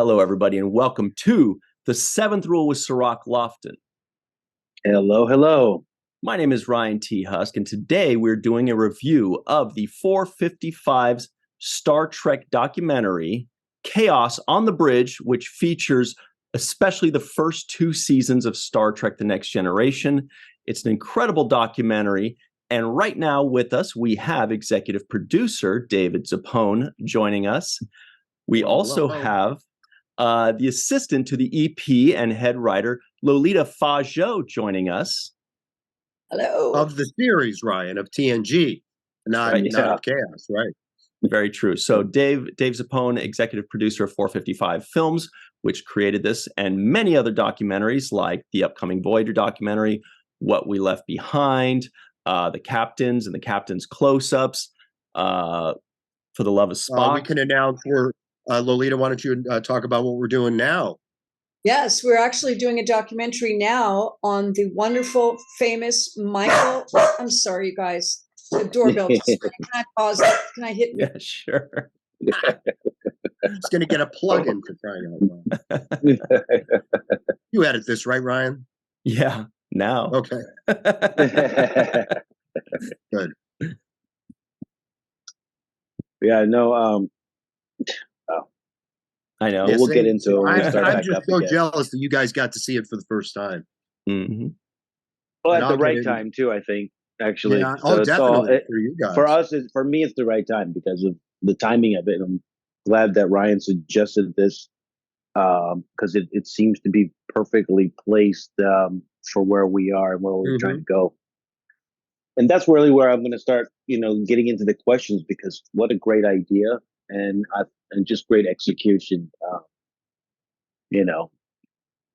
Hello, everybody, and welcome to The Seventh Rule with Cirroc Lofton. Hello, hello. My name is Ryan T. Husk, and today we're doing a review of the 455's Star Trek documentary, Chaos on the Bridge, which features especially the first two seasons of Star Trek The Next Generation. It's an incredible documentary, and right now with us, we have executive producer David Zappone joining us. We also have the assistant to the EP and head writer, Lolita Fatjo, joining us. Hello. Of the series, Ryan, of TNG, not of Chaos, right? Very true. So Dave Zappone, executive producer of 455 Films, which created this, and many other documentaries like the upcoming Voyager documentary, What We Left Behind, The Captains and the Captain's Close-Ups, For the Love of Spock. We can announce Lolita, why don't you talk about what we're doing now? Yes, we're actually doing a documentary now on the wonderful, famous Michael. I'm sorry, you guys. The doorbell just rang. Can I pause it? Can I hit? Yeah, sure. It's going to get a plug-in for crying out loud. You edit this, right, Ryan? Yeah, now. Okay. Good. Yeah, no, I know. Yes, we'll get into it. I'm just so jealous that you guys got to see it for the first time. Mm-hmm. Well, at the right time, too, I think, actually. Yeah. So definitely for you guys. For me, it's the right time because of the timing of it. I'm glad that Ryan suggested this because it seems to be perfectly placed for where we are and where we're trying to go. And that's really where I'm going to start, getting into the questions, because what a great idea and just great execution, Yeah,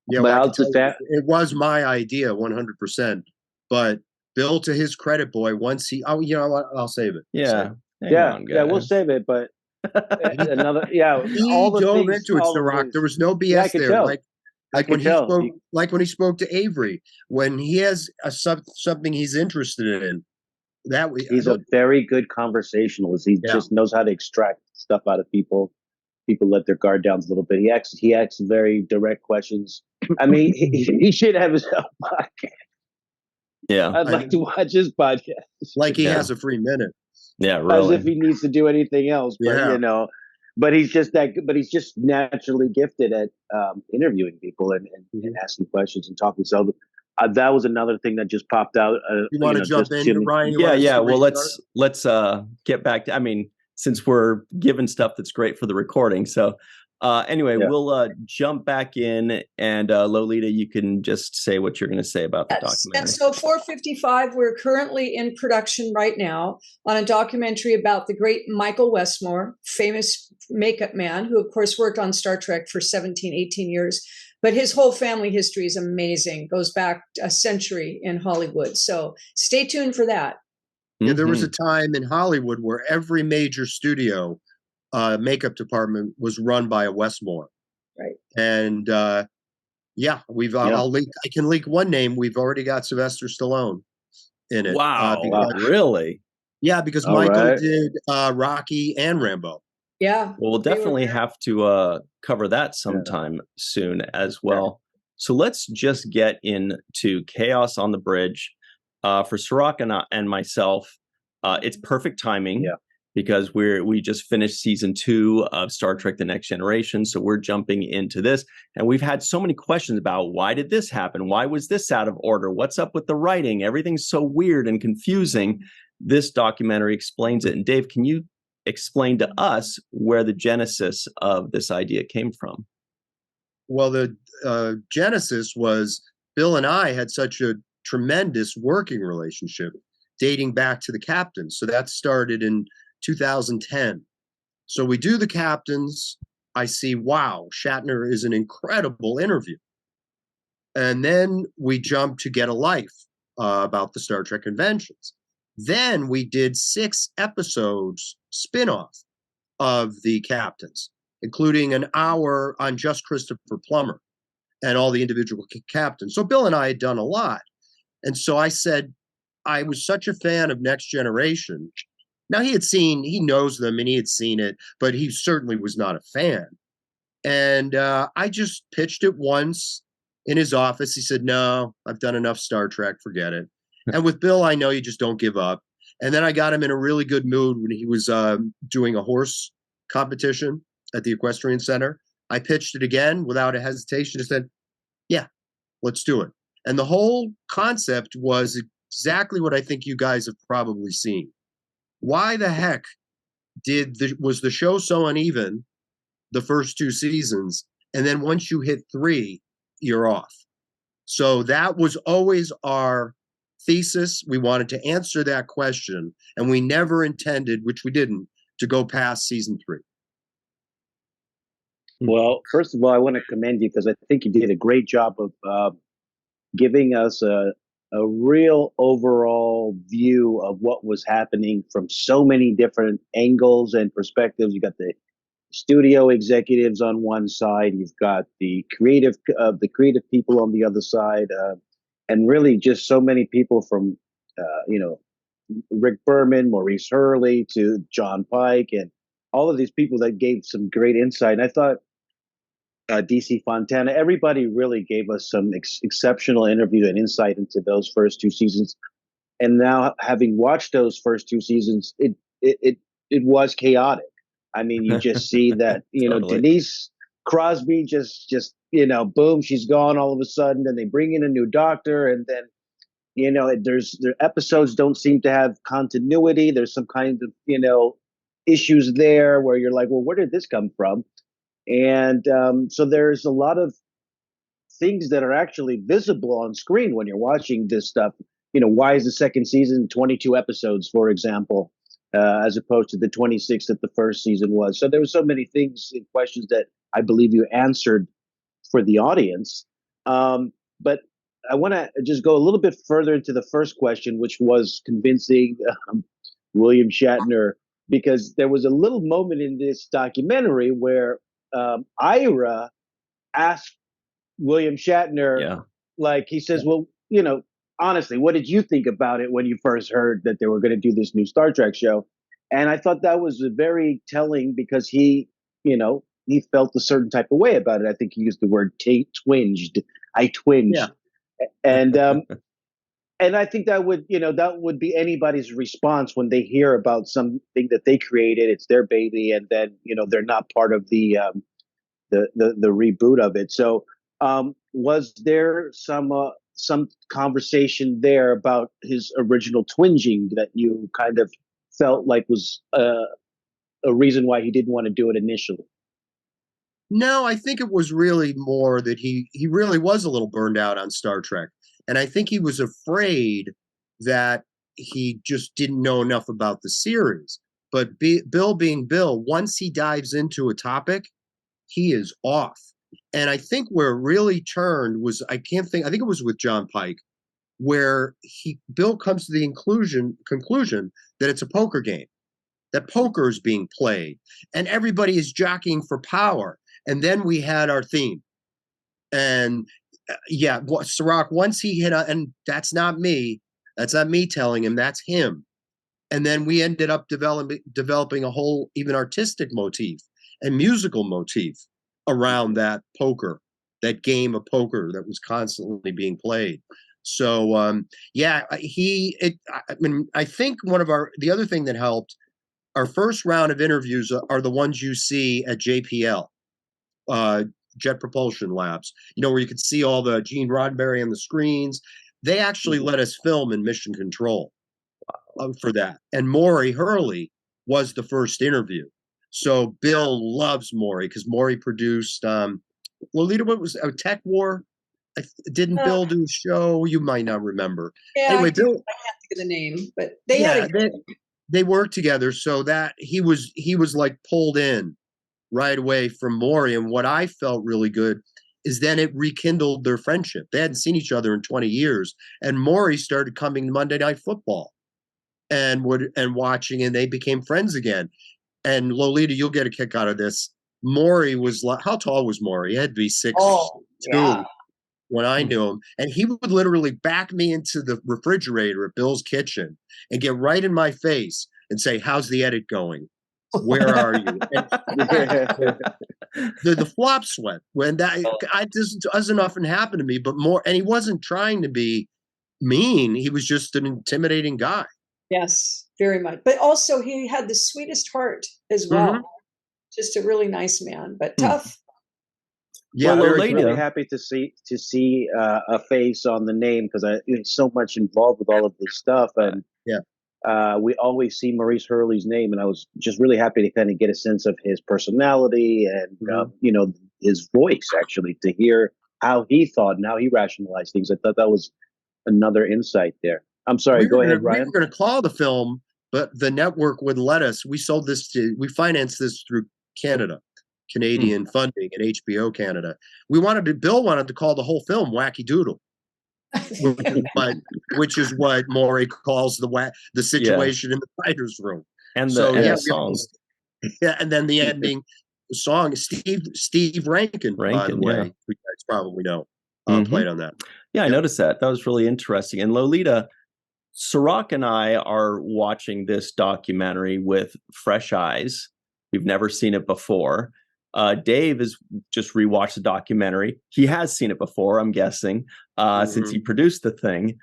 But well, it was my idea, 100%. But Bill, to his credit, boy, once he, I'll save it. Yeah, we'll save it. But another, he dove into it, Cirroc. There was no BS I could there. tell. Like when he spoke to Avery, when he has something he's interested in. He's a very good conversationalist. He just knows how to extract stuff out of people. People let their guard down a little bit. He asks very direct questions. I mean, he should have his own podcast. Yeah, I'd like to watch his podcast. Like he has a free minute. Yeah, really. As if he needs to do anything else. But but he's just naturally gifted at interviewing people and asking questions and talking. So that was another thing that just popped out. You want to jump in, Ryan? Yeah. Well, let's get back to. Since we're given stuff that's great for the recording, so anyway, we'll jump back in, and Lolita, you can just say what you're going to say about the documentary. And so 455, we're currently in production right now on a documentary about the great Michael Westmore, famous makeup man, who of course worked on Star Trek for 17, 18 years. But his whole family history is amazing, goes back a century in Hollywood. So stay tuned for that. Yeah, there was a time in Hollywood where every major studio makeup department was run by a Westmore. Right. And I can leak one name. We've already got Sylvester Stallone in it. Wow. Really? Yeah, because Michael did Rocky and Rambo. Yeah. Well, we'll definitely have to cover that sometime soon as well. So let's just get into Chaos on the Bridge. For Cirroc and myself, it's perfect timing because we just finished season 2 of Star Trek The Next Generation. So we're jumping into this. And we've had so many questions about why did this happen? Why was this out of order? What's up with the writing? Everything's so weird and confusing. This documentary explains it. And Dave, can you explain to us where the genesis of this idea came from? Well, the genesis was Bill and I had such a tremendous working relationship dating back to the Captains. So that started in 2010. So we do the Captains. I see, wow, Shatner is an incredible interview. And then we jump to Get a Life about the Star Trek conventions. Then we did 6 episodes spin-off of the Captains, including an hour on just Christopher Plummer and all the individual captains. So Bill and I had done a lot. And so I said, I was such a fan of Next Generation. Now he knows them and he had seen it, but he certainly was not a fan. And I just pitched it once in his office. He said, "No, I've done enough Star Trek, forget it." And with Bill, I know you just don't give up. And then I got him in a really good mood when he was doing a horse competition at the Equestrian Center. I pitched it again without a hesitation. I said, "Yeah, let's do it." And the whole concept was exactly what I think you guys have probably seen. Why the heck was the show so uneven the first 2 seasons, and then once you hit 3, you're off? So that was always our thesis. We wanted to answer that question, and we never intended, which we didn't, to go past season 3. Well, first of all, I want to commend you because I think you did a great job of giving us a real overall view of what was happening from so many different angles and perspectives. You got the studio executives on one side, you've got the creative people on the other side, and really just so many people from Rick Berman, Maurice Hurley, to John Pike, and all of these people that gave some great insight. And I thought DC Fontana, everybody really gave us some exceptional interview and insight into those first 2 seasons. And now, having watched those first 2 seasons, it was chaotic. I mean, you just see that, Totally. Denise Crosby just, boom, she's gone all of a sudden. Then they bring in a new doctor, and then, their episodes don't seem to have continuity. There's some kind of, issues there where you're like, well, where did this come from? And so there's a lot of things that are actually visible on screen when you're watching this stuff. Why is the second season 22 episodes, for example, as opposed to the 26 that the first season was? So there were so many things and questions that I believe you answered for the audience. But I want to just go a little bit further into the first question, which was convincing William Shatner, because there was a little moment in this documentary where Ira asked William Shatner, like, he says, well, honestly, what did you think about it when you first heard that they were going to do this new Star Trek show? And I thought that was very telling, because he felt a certain type of way about it. I think he used the word twinged. I twinged. Yeah. And and I think that would be anybody's response when they hear about something that they created. It's their baby, and then they're not part of the reboot of it. So was there some conversation there about his original twinging that you kind of felt like was a reason why he didn't want to do it initially? No, I think it was really more that he really was a little burned out on Star Trek. And I think he was afraid that he just didn't know enough about the series. But Bill being Bill, once he dives into a topic, he is off. And I think where it really turned was, I think it was with John Pike, where Bill comes to the conclusion that it's a poker game, that poker is being played, and everybody is jockeying for power. And then we had our theme. And Cirroc, once he hit, and that's not me telling him, that's him. And then we ended up developing a whole even artistic motif and musical motif around that poker, that game of poker that was constantly being played. So I think the other thing that helped, our first round of interviews are the ones you see at JPL, Jet Propulsion Labs, where you could see all the Gene Roddenberry on the screens. They actually let us film in Mission Control for that. And Marie Hurley was the first interview. So Bill loves Marie, because Marie produced Lolita, what was Tech War? Didn't Bill do a show? You might not remember. Yeah, anyway, I can't think of the name, but they worked together, so that he was like pulled in right away from Marie. And what I felt really good is then it rekindled their friendship. They hadn't seen each other in 20 years. And Marie started coming to Monday Night Football and watching, and they became friends again. And Lolita, you'll get a kick out of this. Marie was like, how tall was Marie? He had to be 6'2" when I knew him. And he would literally back me into the refrigerator at Bill's kitchen and get right in my face and say, how's the edit going? Where are you? And the flop sweat, when that I just doesn't often happen to me, but more, and he wasn't trying to be mean. He was just an intimidating guy. Yes, very much. But also he had the sweetest heart as well. Mhm. Just a really nice man, but tough. Yeah, Well, I was Lolita- really happy to see a face on the name, because I was so much involved with all of this stuff, and we always see Maurice Hurley's name, and I was just really happy to kind of get a sense of his personality and you know, his voice, actually, to hear how he thought and how he rationalized things. I thought that was another insight there. I'm sorry, go ahead, Ryan. We were going to call the film, but the network wouldn't let us. We financed this through Canadian funding and HBO Canada. Bill wanted to call the whole film Wacky Doodle, which is what Maury calls the situation in the writer's room. And so the songs. Yeah, and then the ending song, Steve Rankin, by the way, who you guys probably know, played on that. Yeah, I noticed that. That was really interesting. And Lolita, Cirroc and I are watching this documentary with fresh eyes. We've never seen it before. Dave has just rewatched the documentary. He has seen it before, I'm guessing, since he produced the thing.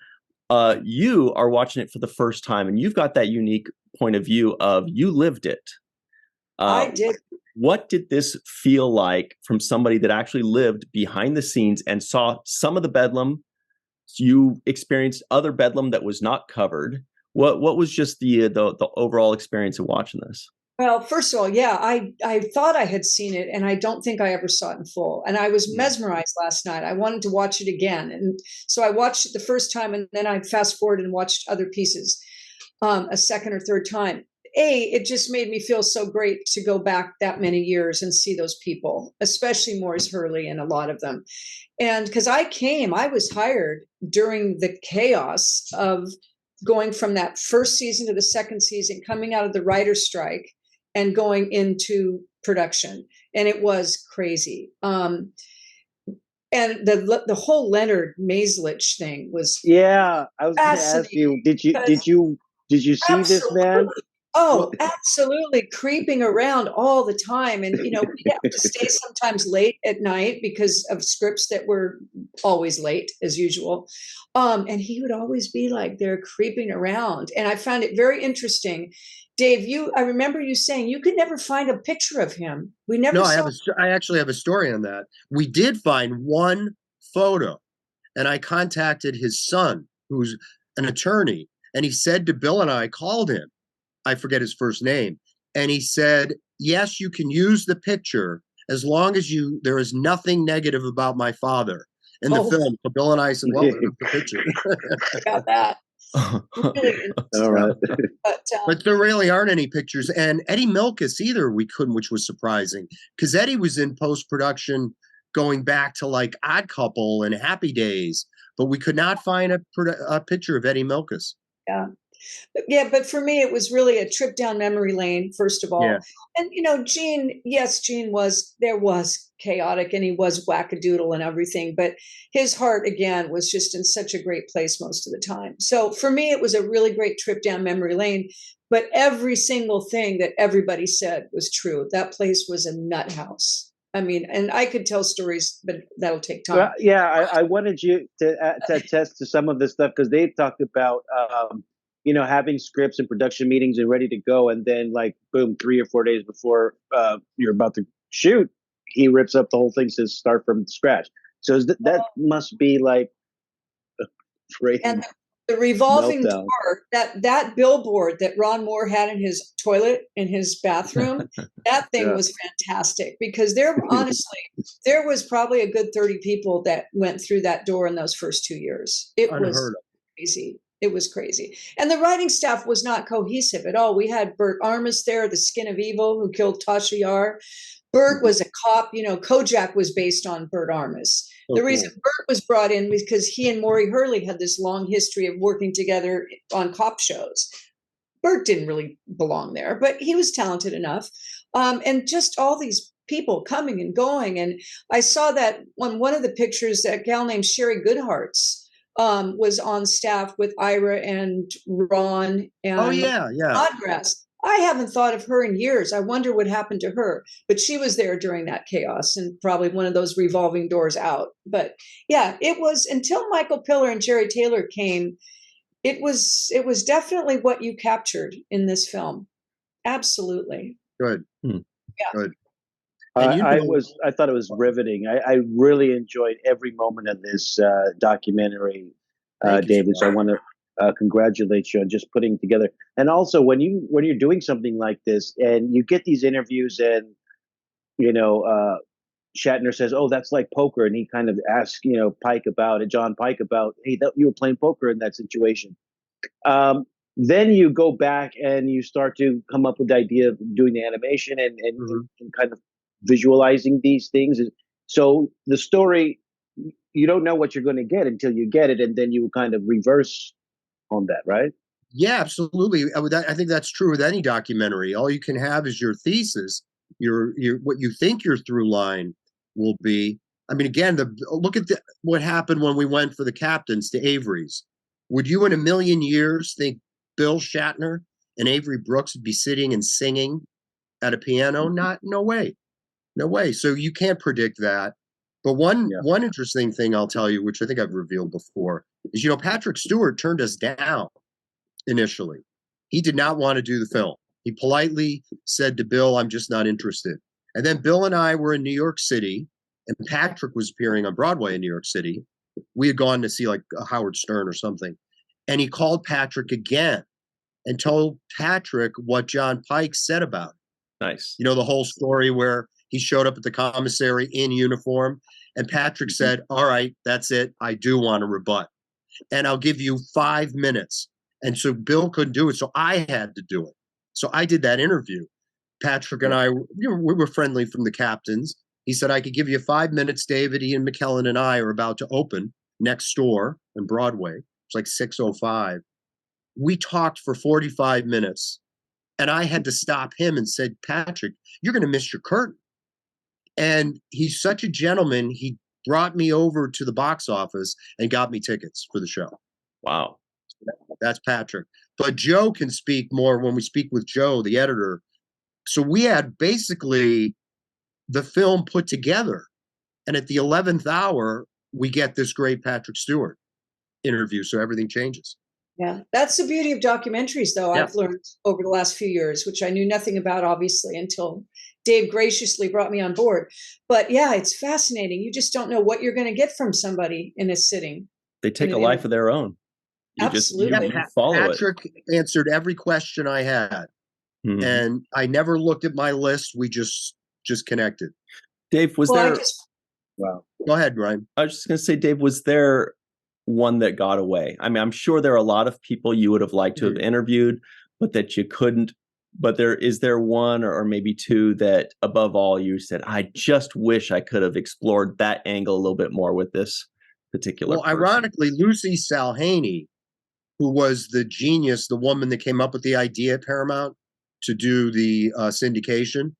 You are watching it for the first time, and you've got that unique point of view of you lived it. I did. What did this feel like from somebody that actually lived behind the scenes and saw some of the bedlam? You experienced other bedlam that was not covered. What was just the overall experience of watching this? Well, first of all, yeah, I thought I had seen it, and I don't think I ever saw it in full. And I was mesmerized last night. I wanted to watch it again, and so I watched it the first time, and then I fast forwarded and watched other pieces a second or third time. It just made me feel so great to go back that many years and see those people, especially Maurice Hurley and a lot of them. And because I was hired during the chaos of going from that first season to the second season, coming out of the writer's strike and going into production. And it was crazy. And the whole Leonard Maislich thing was I was going to ask you, did you see this man? Oh, absolutely. Creeping around all the time. And, we have to stay sometimes late at night because of scripts that were always late, as usual. And he would always be like there creeping around. And I found it very interesting. Dave, I remember you saying you could never find a picture of him. We never saw. I actually have a story on that. We did find one photo, and I contacted his son, who's an attorney, and he said to Bill and I called him. I forget his first name. And he said, yes, you can use the picture as long as there is nothing negative about my father in the film. So Bill and I said, well, the picture. Got that. Really all right. But there really aren't any pictures. And Eddie Milkis either we couldn't, which was surprising. Because Eddie was in post-production going back to like Odd Couple and Happy Days. But we could not find a picture of Eddie Milkis. Yeah, but for me, it was really a trip down memory lane, first of all. Yeah. And, Gene was chaotic and he was wackadoodle and everything, but his heart, again, was just in such a great place most of the time. So for me, it was a really great trip down memory lane, but every single thing that everybody said was true. That place was a nut house. I mean, and I could tell stories, but that'll take time. Well, I wanted you to attest to some of this stuff, because they've talked about, having scripts and production meetings and ready to go. And then like, boom, 3 or 4 days before you're about to shoot, he rips up the whole thing, says start from scratch. So that must be like a crazy. And the revolving meltdown. door, that billboard that Ron Moore had in his toilet, in his bathroom, that thing was fantastic, because there was probably a good 30 people that went through that door in those first 2 years. It was crazy. It was crazy. And the writing staff was not cohesive at all. We had Bert Armus there, the Skin of Evil, who killed Tasha Yar. Bert was a cop. Kojak was based on Bert Armus. The reason Bert was brought in was because he and Maury Hurley had this long history of working together on cop shows. Bert didn't really belong there, but he was talented enough. And just all these people coming and going. And I saw that on one of the pictures, that gal named Sherry Goodhart's was on staff with Ira and Ron and Snodgrass. I haven't thought of her in years. I wonder what happened to her. But she was there during that chaos and probably one of those revolving doors out. But yeah, it was until Michael Piller and Jerry Taylor came, it was definitely what you captured in this film. Absolutely. Good. Hmm. Yeah. Good. And I thought it was riveting. I really enjoyed every moment of this documentary, David. So I want to congratulate you on just putting together. And also, when you're doing something like this, and you get these interviews, and Shatner says, "Oh, that's like poker," and he kind of asks, John Pike about, "Hey, you were playing poker in that situation." Then you go back and you start to come up with the idea of doing the animation and kind of visualizing these things. So the story, you don't know what you're going to get until you get it, and then you kind of reverse on that, right? Yeah, absolutely. I think that's true with any documentary. All you can have is your thesis, your what you think your through line will be. I mean, again, look at what happened when we went for the captains to Avery's. Would you in a million years think Bill Shatner and Avery Brooks would be sitting and singing at a piano? No way. No way. So you can't predict that. But one interesting thing I'll tell you, which I think I've revealed before, is Patrick Stewart turned us down initially. He did not want to do the film. He politely said to Bill, "I'm just not interested." And then Bill and I were in New York City, and Patrick was appearing on Broadway in New York City. We had gone to see like Howard Stern or something. And he called Patrick again and told Patrick what John Pike said about it. Nice. The whole story where he showed up at the commissary in uniform, and Patrick said, "All right, that's it. I do want to rebut. And I'll give you 5 minutes." And so Bill couldn't do it, so I had to do it. So I did that interview. Patrick and I, we were friendly from the captains. He said, "I could give you 5 minutes, David. Ian McKellen and I are about to open next door on Broadway." It's like 6:05. We talked for 45 minutes, and I had to stop him and said, "Patrick, you're going to miss your curtain." And he's such a gentleman. He brought me over to the box office and got me tickets for the show. Wow. That's Patrick. But Joe can speak more when we speak with Joe, the editor. So we had basically the film put together. And at the 11th hour, we get this great Patrick Stewart interview. So everything changes. Yeah, that's the beauty of documentaries, though, I've learned over the last few years, which I knew nothing about, obviously, until Dave graciously brought me on board. But yeah, it's fascinating. You just don't know what you're going to get from somebody in a sitting. They take a life of their own. Absolutely. You follow Patrick answered every question I had. Mm-hmm. And I never looked at my list. We just connected. Dave, was there... Wow. Go ahead, Ryan. I was just going to say, Dave, was there one that got away? I mean, I'm sure there are a lot of people you would have liked to have interviewed, but that you couldn't. But is there one or maybe two that above all you said, "I just wish I could have explored that angle a little bit more with this particular person"? Ironically, Lucy Salhaney, who was the genius, the woman that came up with the idea at Paramount to do the syndication,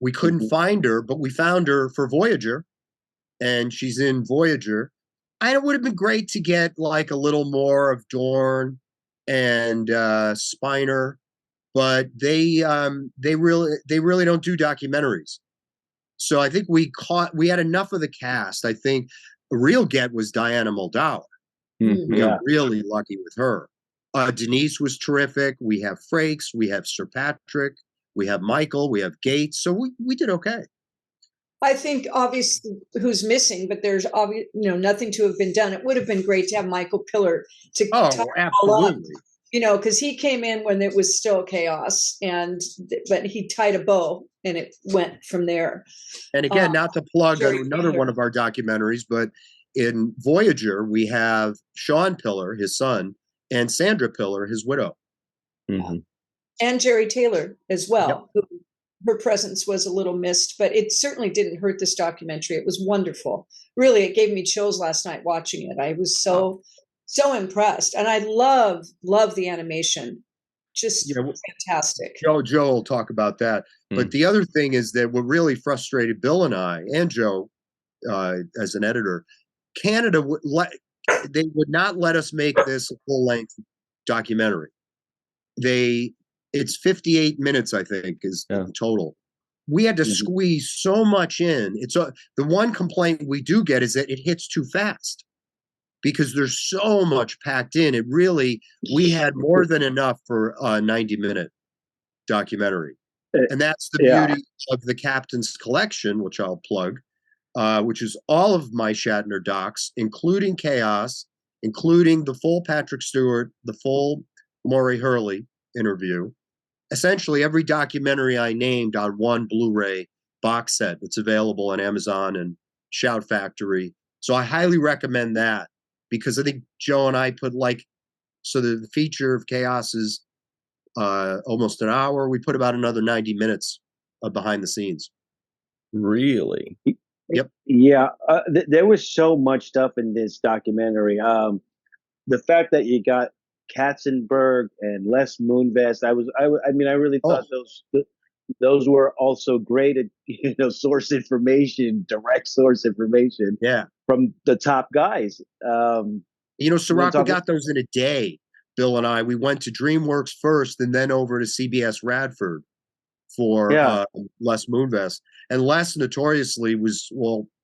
we couldn't find her, but we found her for Voyager, and she's in Voyager. And it would have been great to get like a little more of Dorn and Spiner, but they really don't do documentaries. So I think we had enough of the cast. I think the real get was Diana Muldaur. Mm-hmm. We got really lucky with her. Denise was terrific. We have Frakes, we have Sir Patrick, we have Michael, we have Gates. So we did okay. I think obviously who's missing, but there's nothing to have been done. It would have been great to have Michael Piller to absolutely. Because he came in when it was still chaos, but he tied a bow and it went from there. And again, not to plug another one of our documentaries, but in Voyager we have Sean Piller, his son, and Sandra Piller, his widow, and Jerry Taylor as well. Yep. Her presence was a little missed, but it certainly didn't hurt this documentary. It was wonderful. Really, it gave me chills last night watching it. I was so impressed. And I love the animation. Just fantastic. Joe will talk about that. But the other thing is that what really frustrated Bill and I, and Joe as an editor, Canada they would not let us make this a full-length documentary. They It's 58 minutes, I think, is the total. We had to squeeze so much in. The one complaint we do get is that it hits too fast because there's so much packed in. We had more than enough for a 90-minute documentary. And that's the beauty of the Captain's Collection, which I'll plug, which is all of my Shatner docs, including Chaos, including the full Patrick Stewart, the full Maury Hurley interview. Essentially, every documentary I named on one Blu-ray box set that's available on Amazon and Shout Factory. So I highly recommend that, because I think Joe and I put the feature of Chaos is almost an hour. We put about another 90 minutes of behind the scenes. Really? Yep. Yeah. There was so much stuff in this documentary. The fact that you got Katzenberg and Les Moonves, I really thought those were also great, source information, direct source information. Yeah. From the top guys. Cirroc, we got those in a day. Bill and I, we went to DreamWorks first and then over to CBS Radford for Les Moonves. And Les notoriously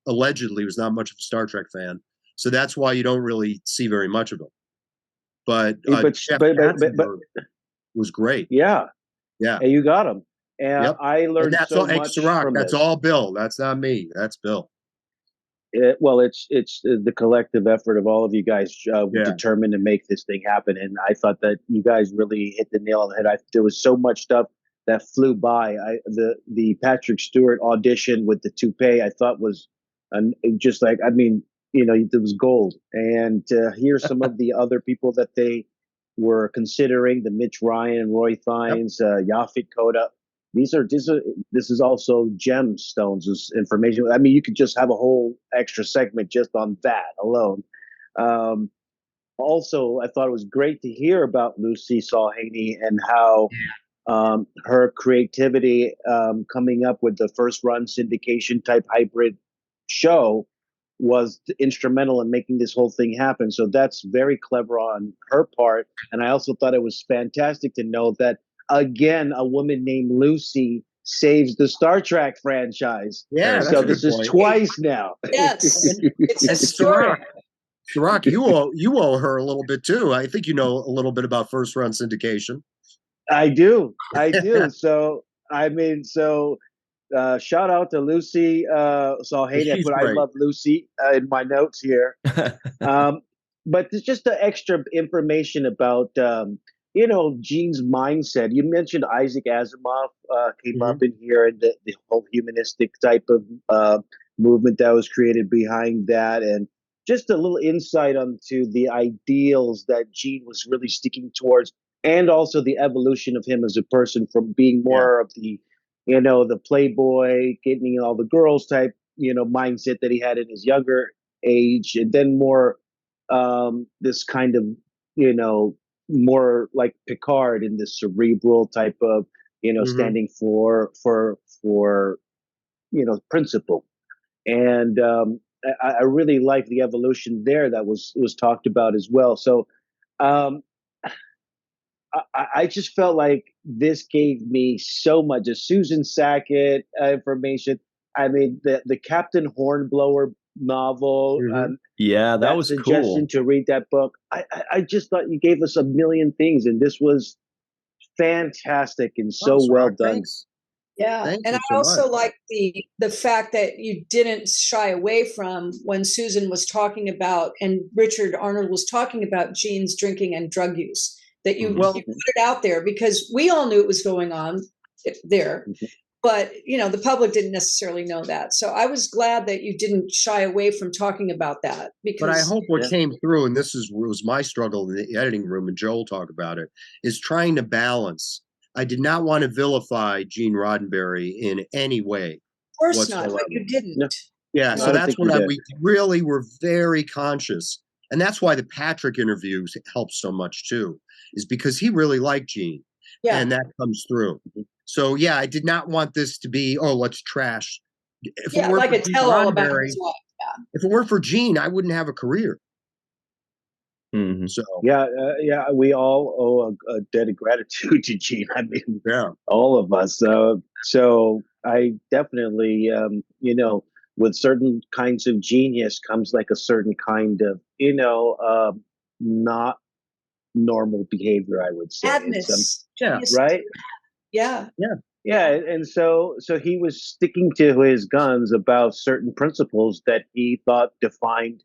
allegedly was not much of a Star Trek fan. So that's why you don't really see very much of him. But Jeff Katzenberg was great. Yeah. Yeah. And you got him. And I learned so much Cirroc, from that's this. all Bill. That's not me. That's Bill. It's the collective effort of all of you guys determined to make this thing happen. And I thought that you guys really hit the nail on the head. There was so much stuff that flew by. The Patrick Stewart audition with the toupee, I thought was it was gold. And to hear some of the other people that they were considering, the Mitch Ryan, Roy Fiennes, Yaphet Kotto, this is also gemstones of information. I mean, you could just have a whole extra segment just on that alone. Also, I thought it was great to hear about Lucy Saul-Haney and how her creativity coming up with the first run syndication type hybrid show was instrumental in making this whole thing happen. So that's very clever on her part. And I also thought it was fantastic to know that, again, a woman named Lucy saves the Star Trek franchise. Yeah, so this is twice now. Yes, it's historic. Cirroc, you owe her a little bit too. I think you know a little bit about first run syndication. I do. So shout out to Lucy Saul-Haney. I put I love Lucy in my notes here. But there's just the extra information about Gene's mindset. You mentioned Isaac Asimov came up in here, and the whole humanistic type of movement that was created behind that, and just a little insight onto the ideals that Gene was really sticking towards, and also the evolution of him as a person from being more of the, the playboy, getting all the girls type, mindset that he had in his younger age, and then more this kind of, more like Picard in this cerebral type of, standing for principle. And I really like the evolution there that was talked about as well. So I just felt like this gave me so much. The Susan Sackett information. I mean, the Captain Hornblower novel. That was suggestion cool to read that book. I just thought you gave us a million things, and this was fantastic and so well done. Thanks. Yeah, and I also like the fact that you didn't shy away from when Susan was talking about and Richard Arnold was talking about Gene's drinking and drug use. That you put it out there, because we all knew it was going on there, but the public didn't necessarily know that. So I was glad that you didn't shy away from talking about that. Because, but I hope what came through, and was my struggle in the editing room, and Joel talked about it, is trying to balance. I did not want to vilify Gene Roddenberry in any way. Of course not, but you didn't. Yeah, so that's when we really were very conscious. And that's why the Patrick interviews helped so much too, is because he really liked Gene. Yeah. And that comes through. So yeah, I did not want this to be, let's trash. Like a tell-all about his life. If it weren't for Gene, I wouldn't have a career. Mm-hmm. So yeah, we all owe a debt of gratitude to Gene. I mean, yeah, all of us. So I definitely, with certain kinds of genius comes like a certain kind of, not normal behavior, I would say, in some, Madness. Genius. right? Yeah. Yeah, and so he was sticking to his guns about certain principles that he thought defined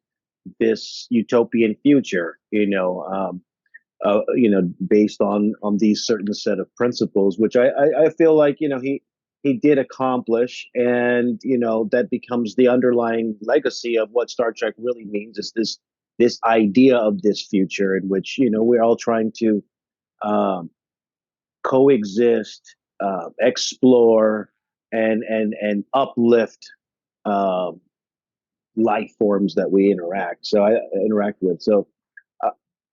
this utopian future. Based on these certain set of principles, which I feel like he did accomplish, and that becomes the underlying legacy of what Star Trek really means, is this idea of this future in which we're all trying to um, coexist, explore, and uplift um, life forms that we interact with. So uh,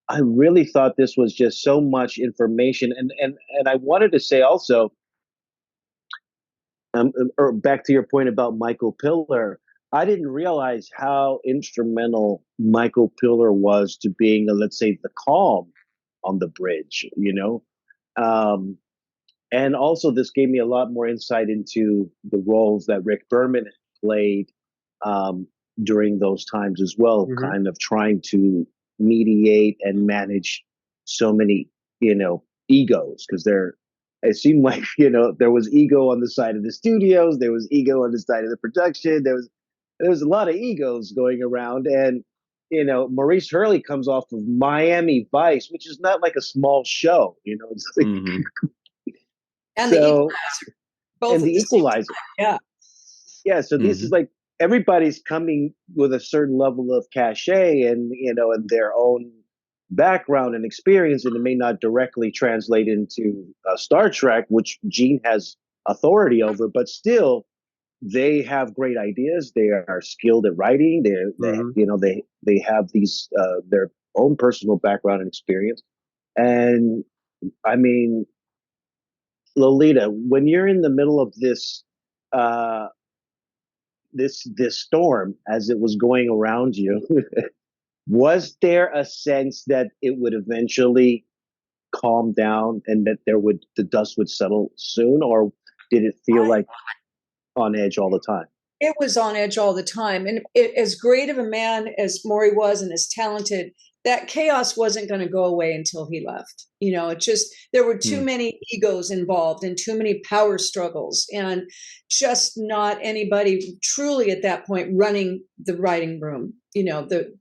I really thought this was just so much information, and I wanted to say also, or back to your point about Michael Piller, I didn't realize how instrumental Michael Piller was to being, let's say, the calm on the bridge. Um, and also this gave me a lot more insight into the roles that Rick Berman played um, during those times as well, Mhm. kind of trying to mediate and manage so many egos, because it seemed like there was ego on the side of the studios, there was ego on the side of the production, there was a lot of egos going around. And Maurice Hurley comes off of Miami Vice, which is not like a small show. It's like, Mm-hmm. And the so, Equalizer. Both and at the the same Equalizer. time. Yeah, so this Mm-hmm. is like everybody's coming with a certain level of cachet, and their own background and experience, and it may not directly translate into Star Trek, which Gene has authority over, but still they have great ideas. They are skilled at writing. Mhm. They have these their own personal background and experience. And I mean, Lolita, when you're in the middle of uh, this storm as it was going around you, was there a sense that it would eventually calm down and that the dust would settle soon, or did it feel like on edge all the time? It was on edge all the time. And as great of a man as Maury was and as talented, that chaos wasn't going to go away until he left. It just, there were too many egos involved and too many power struggles, and just not anybody truly at that point running the writing room. The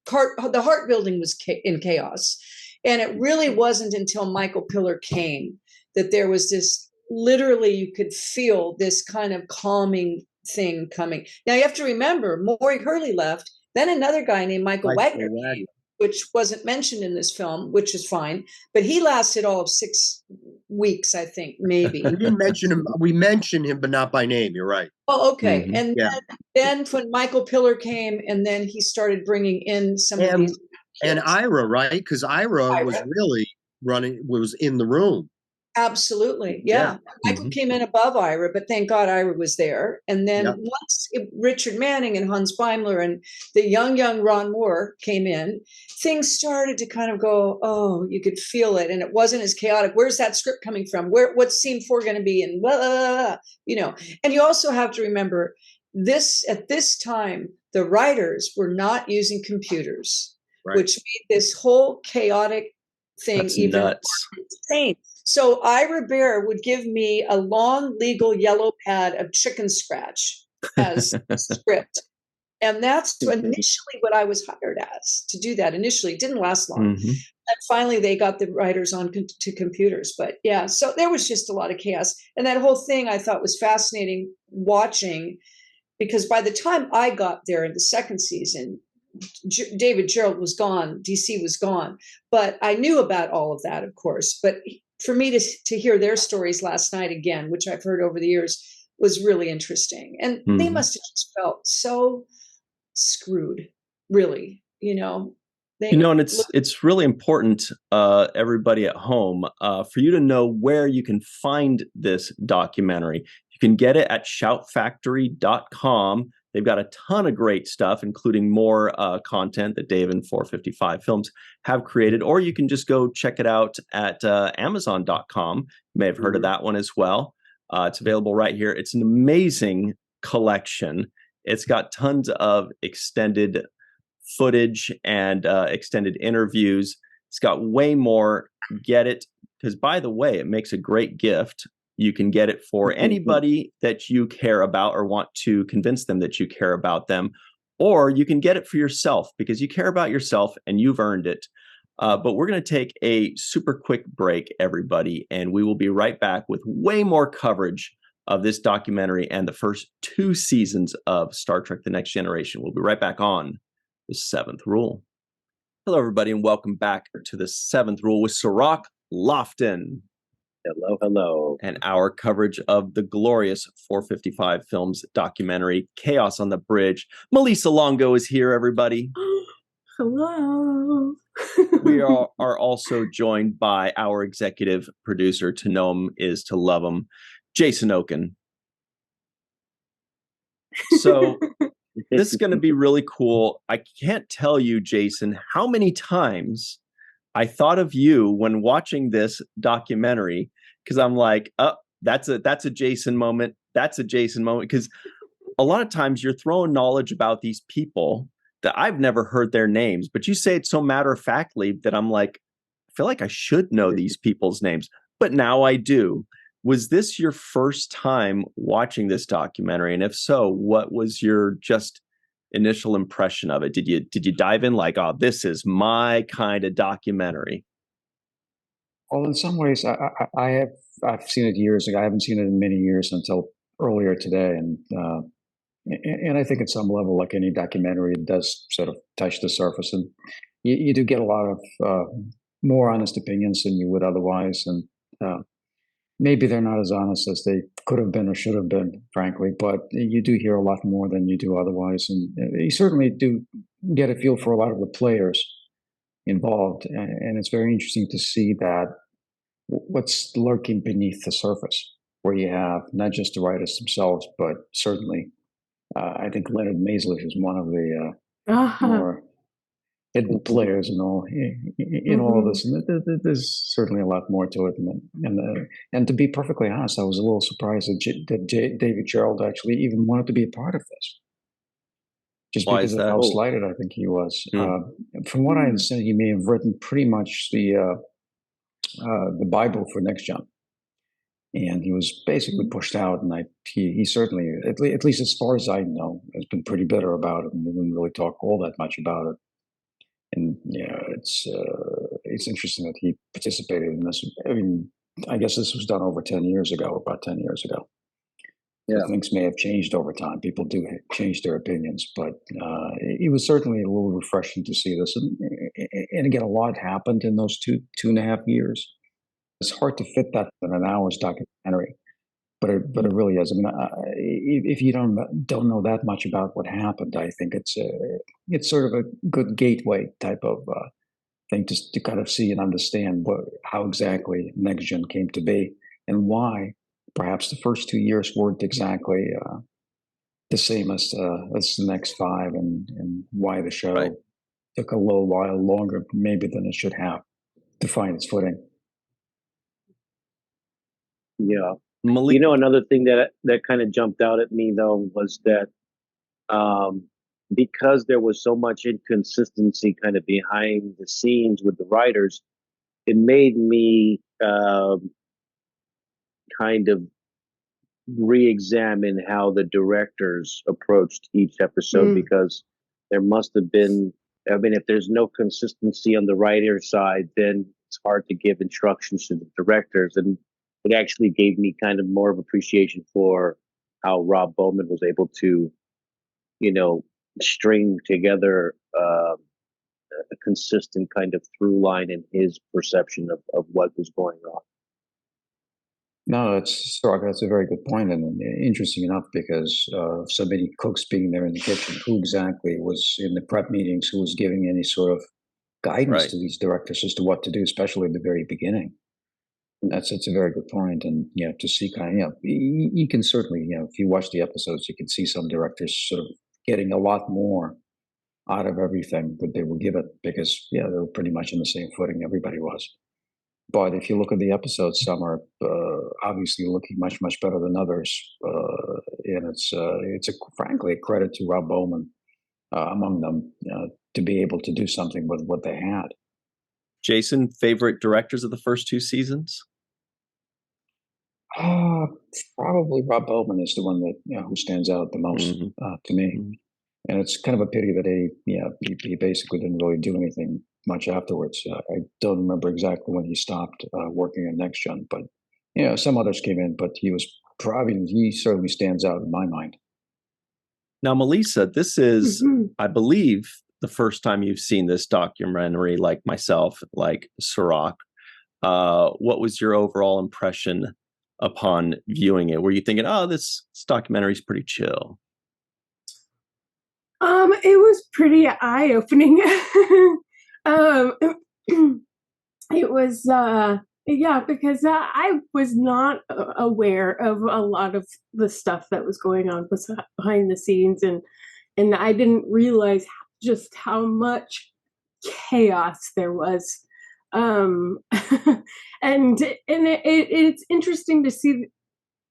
heart building was in chaos. And it really wasn't until Michael Piller came that there was this, literally, you could feel this kind of calming thing coming. Now you have to remember, Maury Hurley left, then another guy named Michael Wagner came, which wasn't mentioned in this film, which is fine, but he lasted all of 6 weeks, I think, maybe. We didn't mention him. We mentioned him, but not by name. You're right. Oh, okay. Mm-hmm. And then when Michael Piller came, and then he started bringing in some of these and Ira, right? Because Ira was really was in the room. Absolutely. Yeah. Michael came in above Ira, but thank God Ira was there. And then once Richard Manning and Hans Beimler and the young Ron Moore came in, things started to kind of go, oh, you could feel it. And it wasn't as chaotic. Where's that script coming from? What's scene 4 going to be? And blah, blah, blah, and you also have to remember at this time, the writers were not using computers, which made this whole chaotic thing even nuts. more insane. So Ira Behr would give me a long legal yellow pad of chicken scratch as a script. And that's initially what I was hired as, to do that. Initially, it didn't last long. Mm-hmm. And finally, they got the writers on to computers. But yeah, so there was just a lot of chaos. And that whole thing I thought was fascinating watching, because by the time I got there in the second season, David Gerald was gone, DC was gone. But I knew about all of that, of course. But for me to hear their stories last night again, which I've heard over the years, was really interesting. And they must have just felt so screwed, really, and it's really important, everybody at home, for you to know where you can find this documentary. You can get it at shoutfactory.com. They've got a ton of great stuff, including more content that Dave and 455 Films have created. Or you can just go check it out at Amazon.com. You may have heard of that one as well. It's available right here. It's an amazing collection. It's got tons of extended footage and extended interviews. It's got way more. Get it, because by the way, it makes a great gift. You can get it for anybody that you care about or want to convince them that you care about them, or you can get it for yourself because you care about yourself and you've earned it. But we're going to take a super quick break, everybody, and we will be right back with way more coverage of this documentary and the first 2 seasons of Star Trek The Next Generation. We'll be right back on The Seventh Rule. Hello, everybody, and welcome back to The Seventh Rule with Cirroc Lofton. Hello, hello. And our coverage of the glorious 455 Films documentary, Chaos on the Bridge. Malissa Longo is here, everybody. Hello. We are also joined by our executive producer, to know him is to love him, Jason Okun. So this is going to be really cool. I can't tell you, Jason, how many times I thought of you when watching this documentary, because I'm like, oh, that's a Jason moment. That's a Jason moment. Because a lot of times you're throwing knowledge about these people that I've never heard their names, but you say it so matter-of-factly that I'm like, I feel like I should know these people's names, but now I do. Was this your first time watching this documentary? And if so, what was your just initial impression of it? Did you dive in like, oh, this is my kind of documentary? Well, in some ways, I've seen it years ago. I haven't seen it in many years until earlier today, and I think at some level, like any documentary, it does sort of touch the surface, and you do get a lot of more honest opinions than you would otherwise, and maybe they're not as honest as they could have been or should have been, frankly, but you do hear a lot more than you do otherwise. And you certainly do get a feel for a lot of the players involved. And it's very interesting to see that what's lurking beneath the surface, where you have not just the writers themselves, but certainly, I think Leonard Mamsich is one of the more hidden players in all of this, and there's certainly a lot more to it. And to be perfectly honest, I was a little surprised that David Gerald actually even wanted to be a part of this, just because of how slighted I think he was. From what I understand, he may have written pretty much the Bible for Next Gen, and he was basically pushed out. And he certainly, at least as far as I know, has been pretty bitter about it, and he didn't really talk all that much about it. And yeah, it's interesting that he participated in this. I mean, I guess this was done over 10 years ago, about 10 years ago. Yeah. So things may have changed over time. People do change their opinions, but it was certainly a little refreshing to see this. And again, a lot happened in those two and a half years. It's hard to fit that in an hour's documentary, but it really is. I mean, if you don't know that much about what happened, I think it's sort of a good gateway type of thing to kind of see and understand how exactly Next Gen came to be and why perhaps the first 2 years weren't exactly the same as the next 5, and why the show took a little while longer maybe than it should have to find its footing. Yeah. You know, another thing that kind of jumped out at me, though, was that because there was so much inconsistency kind of behind the scenes with the writers, it made me kind of re-examine how the directors approached each episode, because there must have been, I mean, if there's no consistency on the writer side, then it's hard to give instructions to the directors. And it actually gave me kind of more of appreciation for how Rob Bowman was able to, you know, string together a consistent kind of through line in his perception of what was going on. No, that's a very good point, and interesting enough, because so many cooks being there in the kitchen, who exactly was in the prep meetings, who was giving any sort of guidance to these directors as to what to do, especially at the very beginning. It's a very good point, and to see kind of you can certainly if you watch the episodes, you can see some directors sort of getting a lot more out of everything that they were given because they were pretty much on the same footing everybody was. But if you look at the episodes, some are obviously looking much better than others, and it's frankly a credit to Rob Bowman among them to be able to do something with what they had. Jason, favorite directors of the first two seasons? Probably Rob Bowman is the one that who stands out the most to me. And it's kind of a pity that he basically didn't really do anything much afterwards. I don't remember exactly when he stopped working on Next Gen, but some others came in, but he certainly stands out in my mind. Now, Melissa, this is, I believe, the first time you've seen this documentary, like myself, like Cirroc. What was your overall impression upon viewing it? Were you thinking, oh, this documentary is pretty chill? It was pretty eye-opening. It was, because I was not aware of a lot of the stuff that was going on behind the scenes, and I didn't realize just how much chaos there was. And it's interesting to see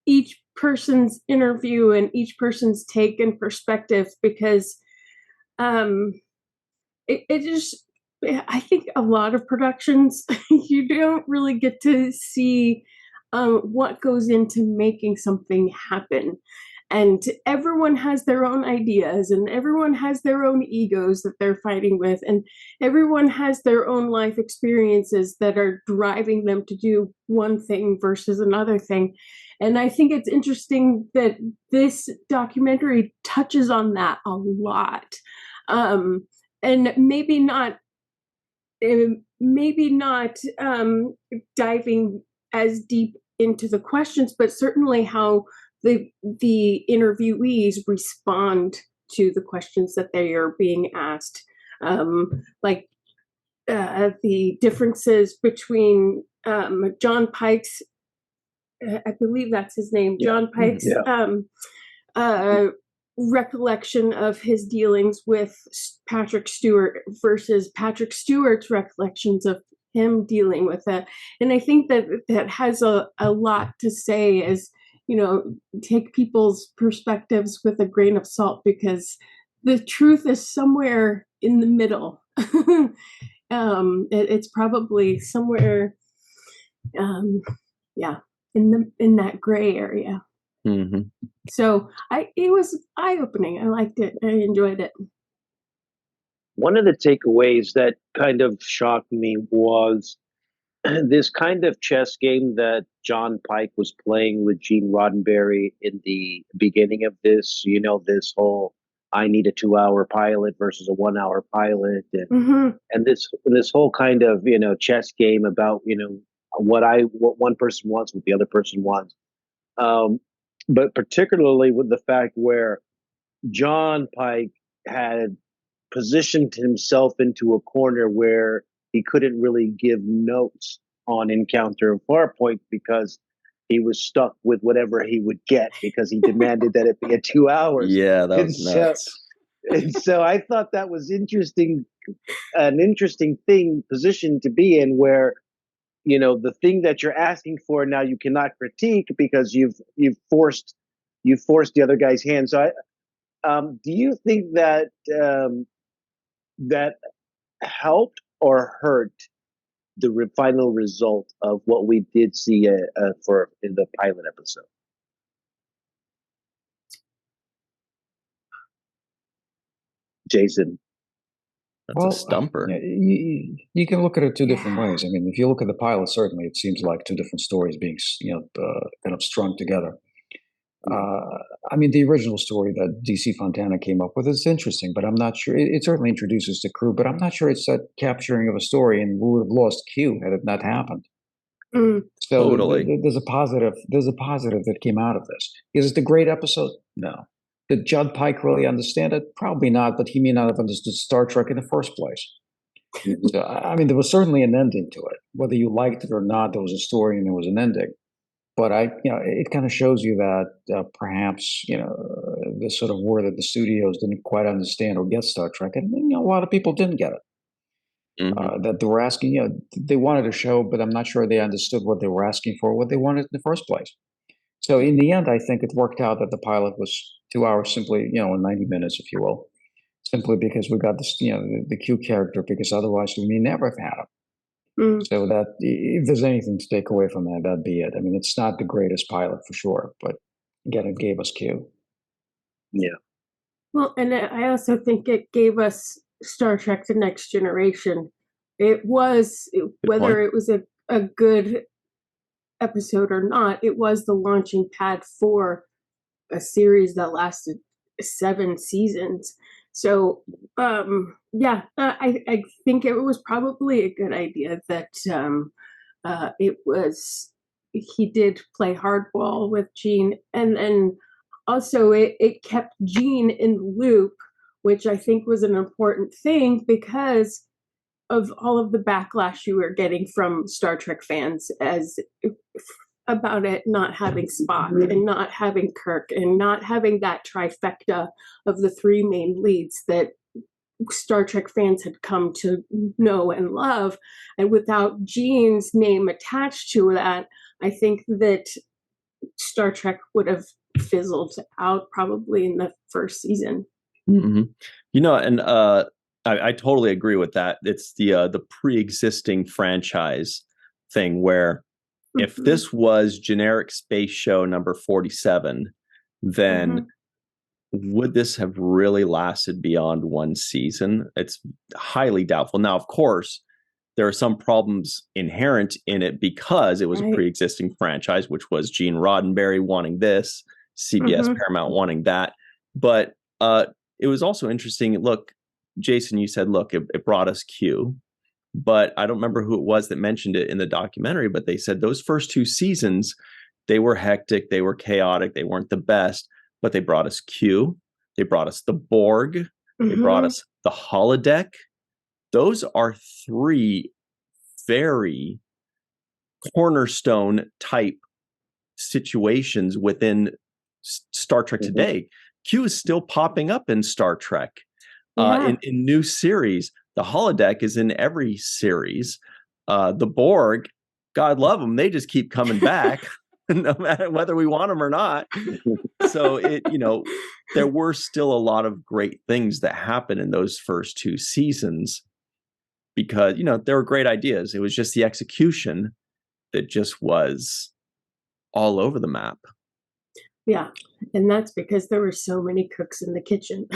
each person's interview and each person's take and perspective because it just, I think a lot of productions you don't really get to see what goes into making something happen. And everyone has their own ideas and everyone has their own egos that they're fighting with. And everyone has their own life experiences that are driving them to do one thing versus another thing. And I think it's interesting that this documentary touches on that a lot. And maybe not diving as deep into the questions, but certainly how the interviewees respond to the questions that they are being asked, like the differences between John Pike's, I believe that's his name, John Pike's recollection of his dealings with Patrick Stewart versus Patrick Stewart's recollections of him dealing with that. And I think that has a lot to say as, take people's perspectives with a grain of salt because the truth is somewhere in the middle. It's probably somewhere, in that gray area. Mm-hmm. So it was eye-opening. I liked it. I enjoyed it. One of the takeaways that kind of shocked me was this kind of chess game that John Pike was playing with Gene Roddenberry in the beginning of this, this whole I need a 2-hour pilot versus a 1-hour pilot. And this whole kind of, chess game about, what one person wants, what the other person wants. But particularly with the fact where John Pike had positioned himself into a corner where he couldn't really give notes on Encounter and Farpoint because he was stuck with whatever he would get because he demanded that it be 2 hours. Yeah, that was nuts. And so I thought that was an interesting position to be in where, the thing that you're asking for now you cannot critique because you've forced the other guy's hand. So do you think that that helped or hurt the final result of what we did see in the pilot episode? Jason. That's a stumper. You can look at it two different ways. I mean, if you look at the pilot, certainly it seems like two different stories being, kind of strung together. I mean, the original story that DC Fontana came up with is interesting, but I'm not sure. It certainly introduces the crew, but I'm not sure it's that capturing of a story, and we would have lost Q had it not happened. So totally. There's a positive that came out of this. Is it a great episode? No. Did Judd Pike really understand it? Probably not, but he may not have understood Star Trek in the first place. So, I mean, there was certainly an ending to it. Whether you liked it or not, there was a story and there was an ending. But it kind of shows you that perhaps, the sort of war that the studios didn't quite understand or get Star Trek, and a lot of people didn't get it. Mm-hmm. That they were asking, they wanted a show, but I'm not sure they understood what they were asking for, what they wanted in the first place. So in the end, I think it worked out that the pilot was 2 hours, simply, in 90 minutes, if you will, simply because we got this, the Q character, because otherwise we may never have had him. So that if there's anything to take away from that, that'd be it. I mean, it's not the greatest pilot for sure, but again, it gave us Q. Yeah. Well, and I also think it gave us Star Trek: The Next Generation. It was, whether it was a good episode or not, it was the launching pad for a series that lasted 7 seasons. So, I think it was probably a good idea that he did play hardball with Gene, and then also it kept Gene in the loop, which I think was an important thing because of all of the backlash you were getting from Star Trek fans about it not having Spock and not having Kirk and not having that trifecta of the 3 main leads that Star Trek fans had come to know and love. And without Gene's name attached to that, I think that Star Trek would have fizzled out probably in the first season. Mm-hmm. And I totally agree with that. It's the pre-existing franchise thing where if this was generic space show number 47, then would this have really lasted beyond 1 season? It's highly doubtful. Now, of course, there are some problems inherent in it because it was a pre-existing franchise, which was Gene Roddenberry wanting this, CBS Paramount wanting that. But it was also interesting. Look, Jason, you said, look, it brought us Q. But I don't remember who it was that mentioned it in the documentary, but they said those first 2 seasons, they were hectic, they were chaotic, they weren't the best, but they brought us Q, they brought us the Borg, they brought us the holodeck. Those are 3 very cornerstone type situations within Star Trek today. Q is still popping up in Star Trek, in new series. The holodeck is in every series. The Borg, God love them, they just keep coming back, no matter whether we want them or not. So there were still a lot of great things that happened in those first 2 seasons because, there were great ideas. It was just the execution that just was all over the map. Yeah. And that's because there were so many cooks in the kitchen.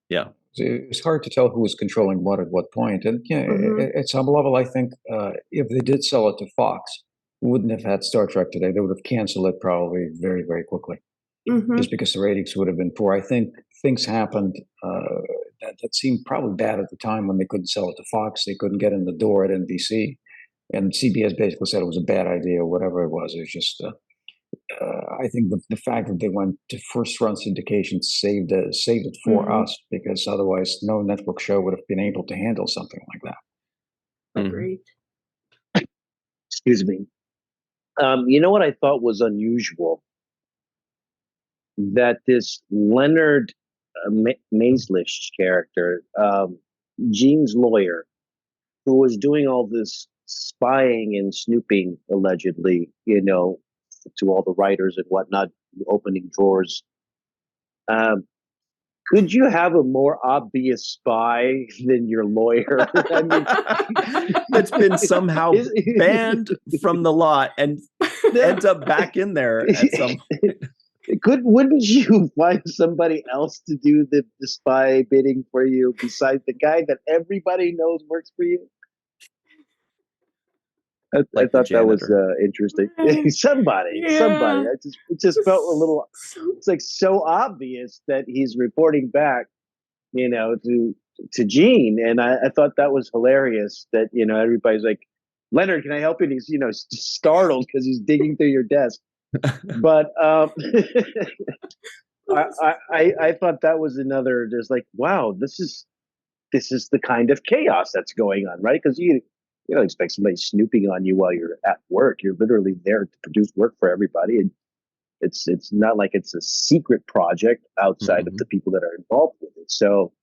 Yeah. It's hard to tell who was controlling what at what point. And at some level, I think if they did sell it to Fox, we wouldn't have had Star Trek today. They would have canceled it probably very, very quickly, just because the ratings would have been poor. I think things happened that seemed probably bad at the time when they couldn't sell it to Fox. They couldn't get in the door at NBC. And CBS basically said it was a bad idea or whatever it was. It was just... I think the fact that they went to first-run syndication saved it for us, because otherwise no network show would have been able to handle something like that. Agreed. Excuse me. You know what I thought was unusual? That this Leonard Maislish character, Gene's lawyer, who was doing all this spying and snooping, allegedly, to all the writers and whatnot, opening drawers. Could you have a more obvious spy than your lawyer? I mean, that's been somehow banned from the lot and ends up back in there at some point. Wouldn't you find somebody else to do the spy bidding for you besides the guy that everybody knows works for you? I thought that was interesting. Somebody. It just felt a little. It's like so obvious that he's reporting back, to Gene, and I thought that was hilarious. That everybody's like, Leonard, can I help you? And he's startled because he's digging through your desk. But I thought that was another. There's like, wow, this is this is the kind of chaos that's going on, right? Because you don't expect somebody snooping on you while you're at work. You're literally there to produce work for everybody, and it's not like it's a secret project outside of the people that are involved with it. So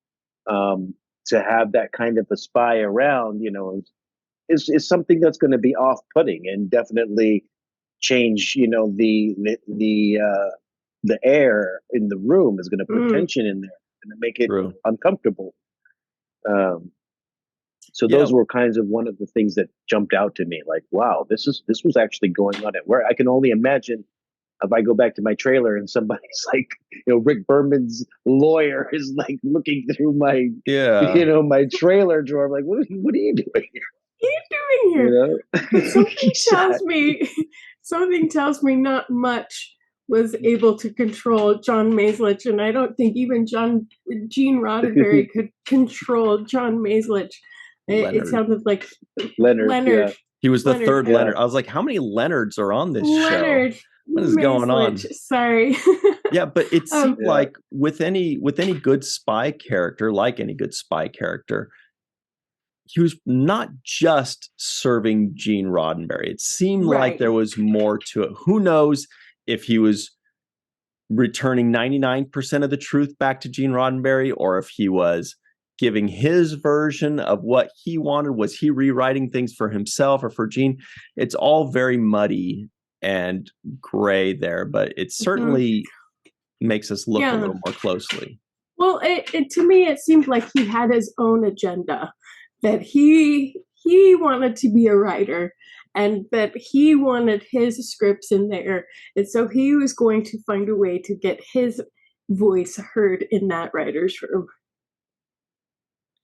to have that kind of a spy around, is something that's going to be off-putting and definitely change, the air in the room is going to put tension in there and make it uncomfortable. So those were kinds of one of the things that jumped out to me, like, wow, this was actually going on at work. I can only imagine if I go back to my trailer and somebody's like, Rick Berman's lawyer is like looking through my, my trailer drawer. I'm like, what are you doing here? Something tells me not much was able to control John Maeslich, and I don't think even Gene Roddenberry could control John Maeslich. It sounded like Leonard. Yeah. He was the third Leonard. I was like, how many Leonards are on this show? What is going on? Sorry. Yeah, but it seemed like with any good spy character, he was not just serving Gene Roddenberry. It seemed like there was more to it. Who knows if he was returning 99% of the truth back to Gene Roddenberry, or if he was giving his version of what he wanted. Was he rewriting things for himself or for Gene? It's all very muddy and gray there, but it certainly makes us look a little more closely. Well, to me, it seemed like he had his own agenda, that he wanted to be a writer and that he wanted his scripts in there. And so he was going to find a way to get his voice heard in that writer's room.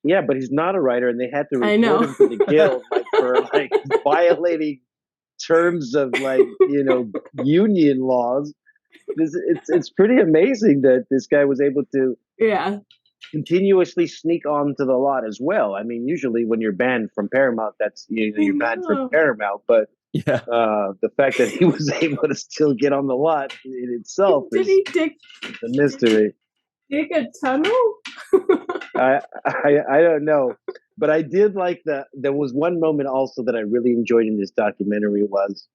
Yeah, but he's not a writer, and they had to report him to the guild for violating terms of union laws. It's pretty amazing that this guy was able to continuously sneak onto the lot as well. I mean, usually when you're banned from Paramount, that's you're banned from Paramount, but the fact that he was able to still get on the lot in itself is a mystery. Dig a tunnel? I don't know, but I did like there was one moment also that I really enjoyed in this documentary was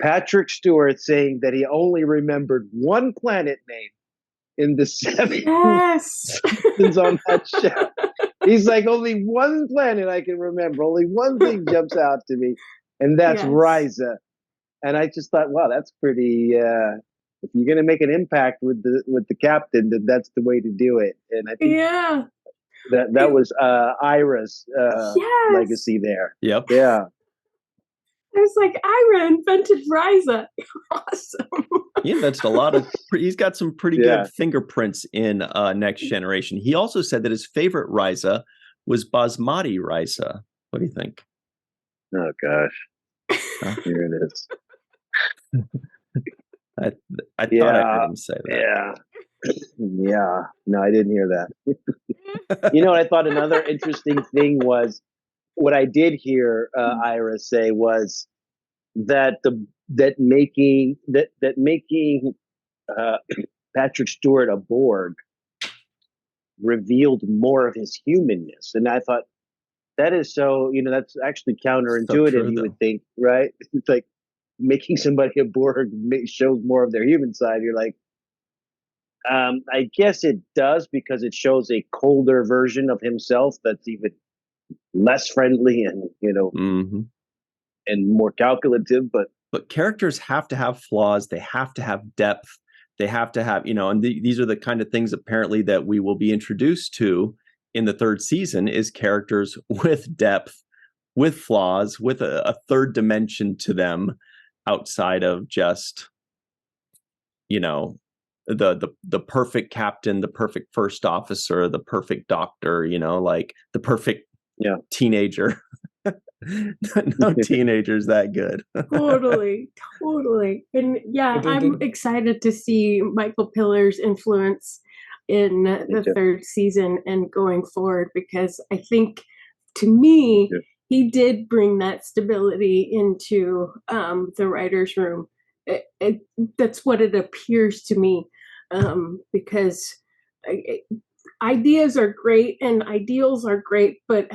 Patrick Stewart saying that he only remembered one planet name in the 7 seasons on that show. He's like, only one planet I can remember, only one thing jumps out to me, and that's Risa. And I just thought, wow, that's pretty. If you're going to make an impact with the captain, then that's the way to do it. And I think that was Ira's legacy there. Yep. Yeah. I was like, Ira invented Risa. Awesome. He invented a lot of. He's got some pretty good fingerprints in Next Generation. He also said that his favorite Risa was Basmati Risa. What do you think? Oh gosh, here it is. I thought I heard him say that. Yeah. No, I didn't hear that. What I thought another interesting thing was what I did hear Ira say was that making Patrick Stewart a Borg revealed more of his humanness, and I thought that is so. That's actually counterintuitive. So true, you would think, right? It's like making somebody a Borg shows more of their human side. You're like, I guess it does, because it shows a colder version of himself that's even less friendly and and more calculative. But characters have to have flaws. They have to have depth. They have to have, and these are the kind of things apparently that we will be introduced to in the third season, is characters with depth, with flaws, with a third dimension to them outside of just, the perfect captain, the perfect first officer, the perfect doctor, like the perfect teenager. No teenager's that good. Totally. And I'm excited to see Michael Pillar's influence in the third season and going forward, because I think, to me, he did bring that stability into the writer's room. That's what it appears to me, because ideas are great and ideals are great, but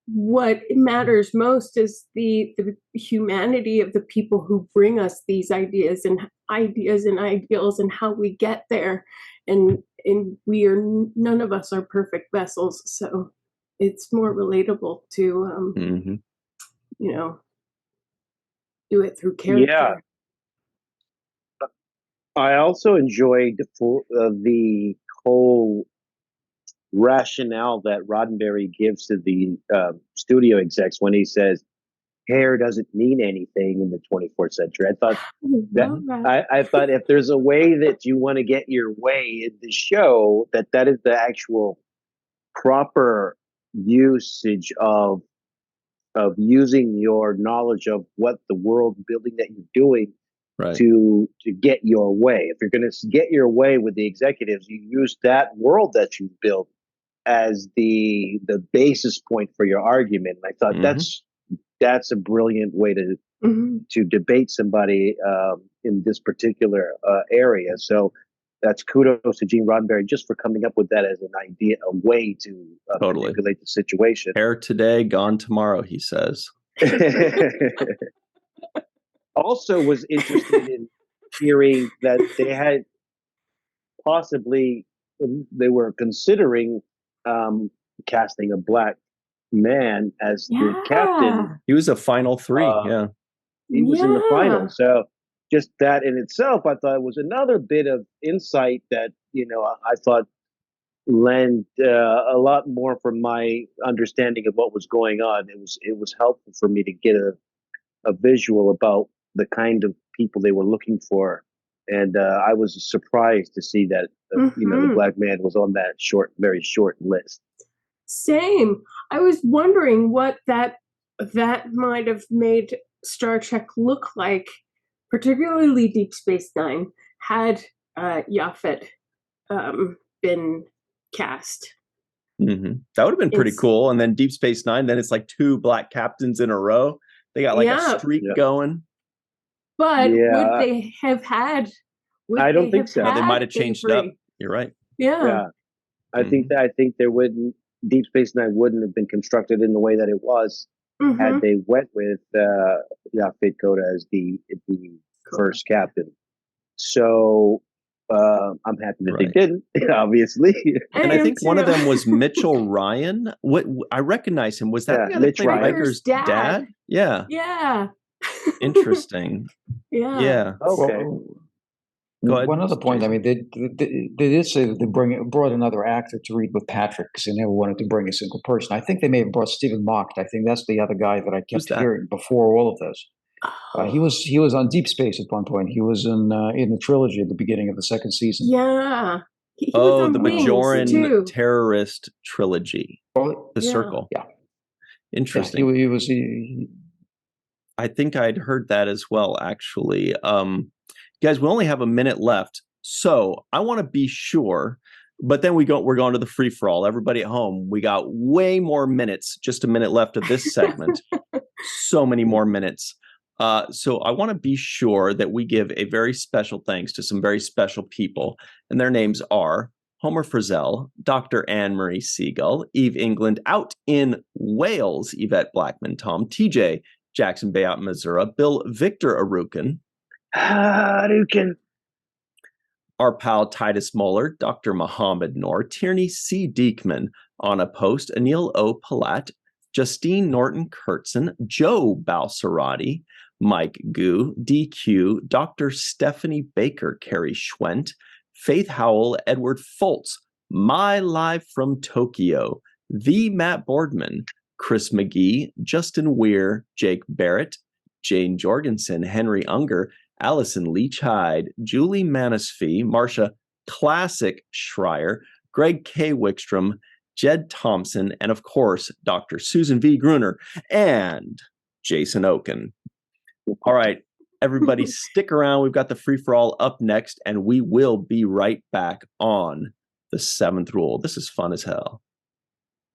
what matters most is the humanity of the people who bring us these ideas and ideals and how we get there. And none of us are perfect vessels, so it's more relatable to do it through character. Yeah. I also enjoyed the whole rationale that Roddenberry gives to the studio execs when he says hair doesn't mean anything in the 24th century. I thought I thought if there's a way that you want to get your way in the show, that is the actual proper usage of using your knowledge of what the world building that you're doing to get your way. If you're going to get your way with the executives, you use that world that you built as the basis point for your argument. And I thought that's a brilliant way to debate somebody in this particular area. So that's kudos to Gene Roddenberry just for coming up with that as an idea, a way to manipulate the situation. Hair today, gone tomorrow, he says. Also was interested in hearing that they had they were considering casting a black man as the captain. He was a final three. He was in the final. So just that in itself, I thought was another bit of insight that, I thought lent a lot more from my understanding of what was going on. It was helpful for me to get a visual about the kind of people they were looking for. And I was surprised to see that, the black man was on that very short list. Same. I was wondering what that might have made Star Trek look like, particularly Deep Space Nine, had Yaphet been cast. Mm-hmm. That would have been pretty cool. And then Deep Space Nine, then it's like two black captains in a row. They got a streak going. But would they have had? I don't think so. They might have changed it up. You're right. Yeah. I think there wouldn't. Deep Space Nine wouldn't have been constructed in the way that it was had they went with Yaphet Kotto as the first captain. So I'm happy that they didn't, obviously. And I think one of them was Mitchell Ryan. What I recognize him. Was that the guy that played Riker's dad? Yeah. Yeah. Interesting. Yeah. Okay. One other point. I mean, they did say that they brought another actor to read with Patrick because they never wanted to bring a single person. I think they may have brought Stephen Mock. I think that's the other guy that I kept hearing before all of this. He was on Deep Space at one point. He was in the trilogy at the beginning of the second season. Yeah. He was the Bajoran terrorist trilogy. The Circle. Yeah. Interesting. Yeah, he was. I think I'd heard that as well, actually. Guys, we only have a minute left, so I want to be sure. But then we're going to the free for all. Everybody at home, we got way more minutes. Just a minute left of this segment. So many more minutes. So I want to be sure that we give a very special thanks to some very special people, and their names are Homer Frizzell, Dr. Anne-Marie Segal, Eve England out in Wales, Yvette Blackman, Tom TJ, Jackson Bay out in Missouri, Bill Victor Arukin. Our pal Titus Moeller, Dr. Muhammad Noor, Tierney C. Diekman, Anna Post, Anil O. Palat, Justine Norton Kurtzen, Joe Balsarati, Mike Gu, DQ, Dr. Stephanie Baker, Carrie Schwent, Faith Howell, Edward Foltz, My Live from Tokyo, The Matt Boardman, Chris McGee, Justin Weir, Jake Barrett, Jane Jorgensen, Henry Unger, Allison Leach Hyde, Julie Manisfee, Marcia Classic Schreier, Greg K. Wickstrom, Jed Thompson, and of course, Dr. Susan V. Gruner and Jason Okun. All right, everybody, stick around. We've got the free-for-all up next, and we will be right back on The Seventh Rule. This is fun as hell.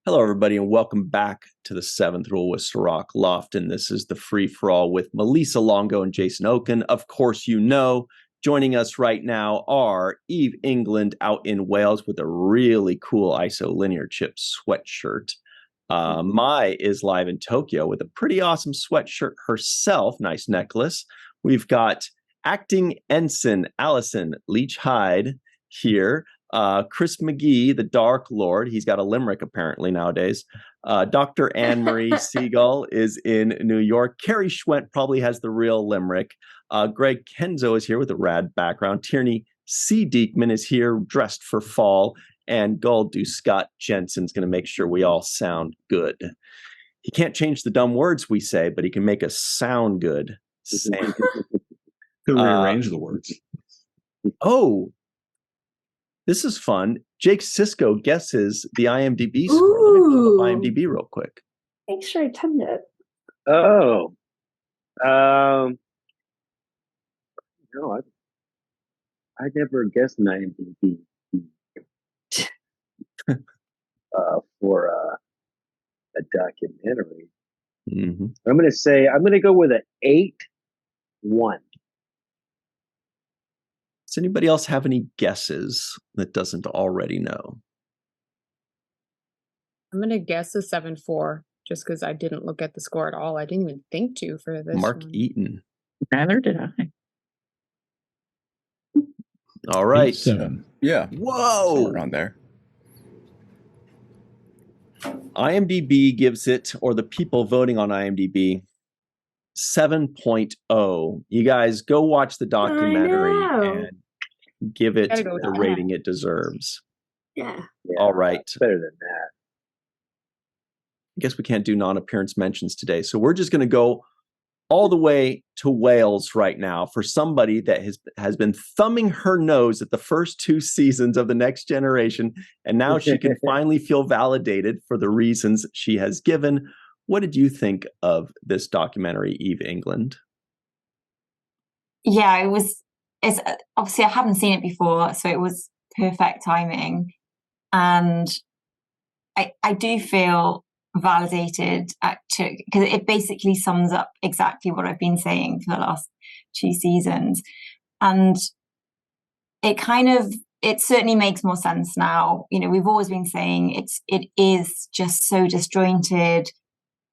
Hello, everybody, and welcome back to The Seventh Rule with Cirroc Lofton. This is the free-for-all with Malissa Longo and Jason Okun. Of course, you know Joining us right now are Eve England out in Wales with a really cool isolinear chip sweatshirt. Mai is live in Tokyo with a pretty awesome sweatshirt herself. Nice necklace. We've got acting ensign Allison Leach Hyde here. Chris McGee, the Dark Lord. He's got a limerick apparently nowadays. Dr. Anne-Marie Segal is in New York. Carrie Schwent probably has the real limerick. Greg Kenzo is here with a rad background. Tierney C. Diekman is here dressed for fall. And Galdu Scott Jensen's going to make sure we all sound good. He can't change the dumb words we say, but he can make us sound good. Could rearrange the words. Oh, this is fun. Jake Sisko guesses the IMDb score. Let me pull up IMDb real quick. Make sure I timed it. Oh. No, I never guessed an IMDb for a documentary. Mm-hmm. I'm going to go with an 8-1. Does anybody else have any guesses that doesn't already know? I'm going to guess a 7-4 just because I didn't look at the score at all. I didn't even think to for this Mark one. Eaton. Neither did I. All right. 7. Yeah. Whoa. Around there. IMDb gives it, or the people voting on IMDb, 7.0. You guys go watch the documentary and give it the rating it deserves. Yeah. All right. Better than that. I guess we can't do non-appearance mentions today. So we're just going to go all the way to Wales right now for somebody that has been thumbing her nose at the first 2 seasons of The Next Generation, and now she can finally feel validated for the reasons she has given. What did you think of this documentary, Eve England? Yeah, it's obviously I haven't seen it before, so it was perfect timing. And I do feel validated because it basically sums up exactly what I've been saying for the last 2 seasons. And it certainly makes more sense now. You know, we've always been saying it is just so disjointed.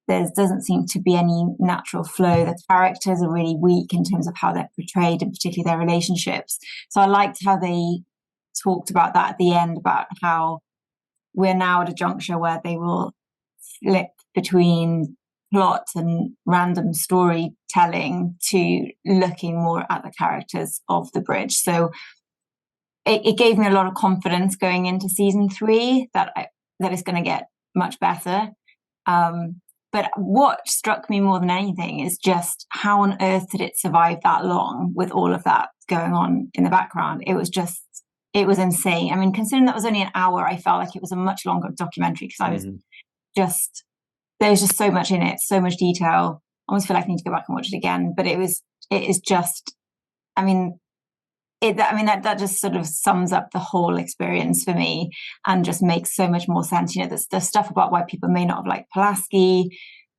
There doesn't seem to be any natural flow. The characters are really weak in terms of how they're portrayed, and particularly their relationships. So I liked how they talked about that at the end, about how we're now at a juncture where they will flip between plot and random storytelling to looking more at the characters of the bridge. So it gave me a lot of confidence going into season 3 that it's going to get much better. But what struck me more than anything is just how on earth did it survive that long with all of that going on in the background? It was insane. I mean, considering that was only an hour, I felt like it was a much longer documentary because I was there's just so much in it, so much detail. I almost feel like I need to go back and watch it again. But that just sort of sums up the whole experience for me and just makes so much more sense. You know, the stuff about why people may not have liked Pulaski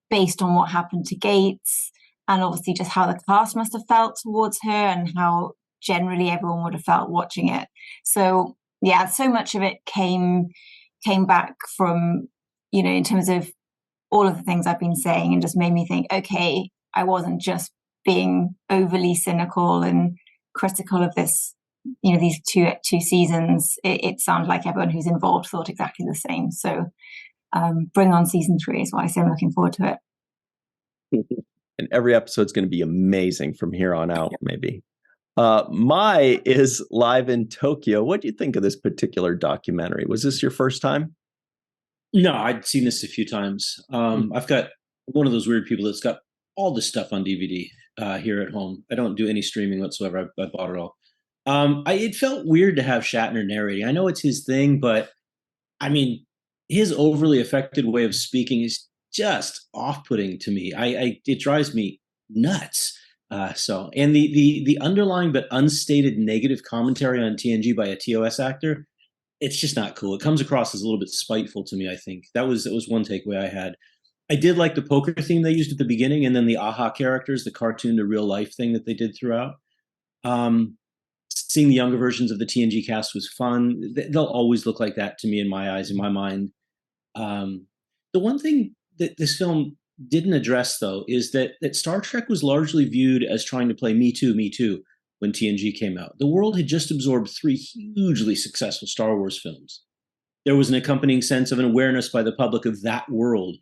based on what happened to Gates, and obviously just how the cast must have felt towards her and how generally everyone would have felt watching it. So yeah, so much of it came back from, you know, in terms of all of the things I've been saying, and just made me think, okay, I wasn't just being overly cynical and critical of this, you know, these two seasons. It sounded like everyone who's involved thought exactly the same. So bring on season 3 is what I say. I'm looking forward to it. And every episode's going to be amazing from here on out, maybe. Mai is live in Tokyo. What do you think of this particular documentary? Was this your first time? No, I'd seen this a few times. I've got one of those weird people that's got all this stuff on DVD here at home. I don't do any streaming whatsoever. I bought it all. It felt weird to have Shatner narrating. I know it's his thing, but I mean, his overly affected way of speaking is just off-putting to me. It drives me nuts. And the underlying but unstated negative commentary on TNG by a TOS actor, it's just not cool. It comes across as a little bit spiteful to me, I think. That was one takeaway I had. I did like the poker theme they used at the beginning, and then the AHA characters, the cartoon to real life thing that they did throughout. seeing the younger versions of the TNG cast was fun. They'll always look like that to me in my eyes, in my mind. The one thing that this film didn't address, though, is that Star Trek was largely viewed as trying to play Me Too when TNG came out. The world had just absorbed 3 hugely successful Star Wars films. There was an accompanying sense of an awareness by the public of that world,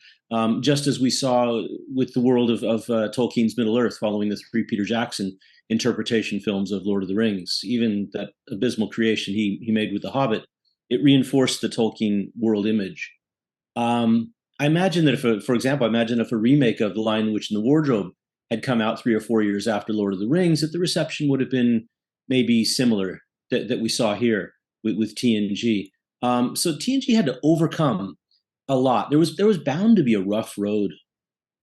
just as we saw with the world of Tolkien's Middle-earth following the 3 Peter Jackson interpretation films of Lord of the Rings. Even that abysmal creation he made with The Hobbit, it reinforced the Tolkien world image. I imagine that for example, if a remake of The Lion, the Witch, and the Wardrobe had come out 3 or 4 years after Lord of the Rings, that the reception would have been maybe similar that we saw here with TNG. So TNG had to overcome a lot. There was bound to be a rough road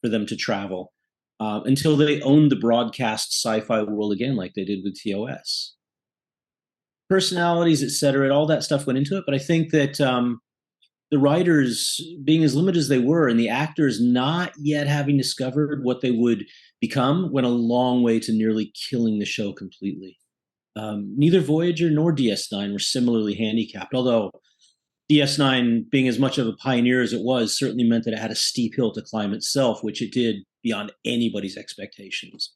for them to travel until they owned the broadcast sci-fi world again, like they did with TOS. Personalities, etc., all that stuff went into it. But I think that the writers, being as limited as they were, and the actors not yet having discovered what they would become, went a long way to nearly killing the show completely. Neither Voyager nor DS9 were similarly handicapped, although DS9, being as much of a pioneer as it was, certainly meant that it had a steep hill to climb itself, which it did beyond anybody's expectations.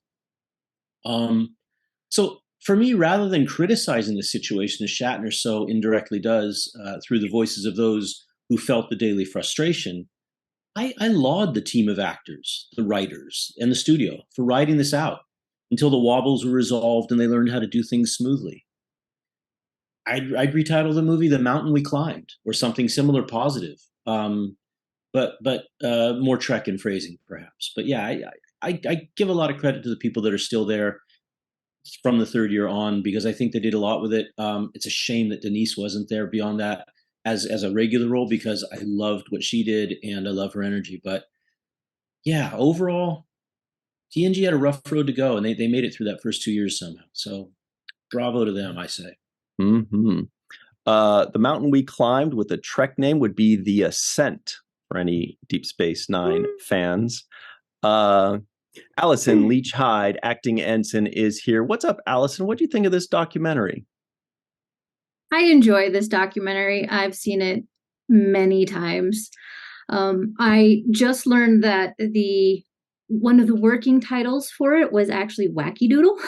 So for me, rather than criticizing the situation as Shatner so indirectly does through the voices of those who felt the daily frustration, I laud the team of actors, the writers, and the studio for riding this out until the wobbles were resolved and they learned how to do things smoothly. I'd retitle the movie "The Mountain We Climbed" or something similar, positive, but more Trek in phrasing, perhaps. But yeah, I give a lot of credit to the people that are still there from the 3rd year on, because I think they did a lot with it. It's a shame that Denise wasn't there beyond that as a regular role, because I loved what she did and I love her energy. But yeah, overall, TNG had a rough road to go, and they made it through that first 2 years somehow. So bravo to them, I say. Mm-hmm. The mountain we climbed with a Trek name would be The Ascent for any Deep Space Nine fans. Allison Leach Hyde, acting ensign, is here. What's up, Allison? What do you think of this documentary? I enjoy this documentary. I've seen it many times. I just learned that one of the working titles for it was actually Wacky Doodle.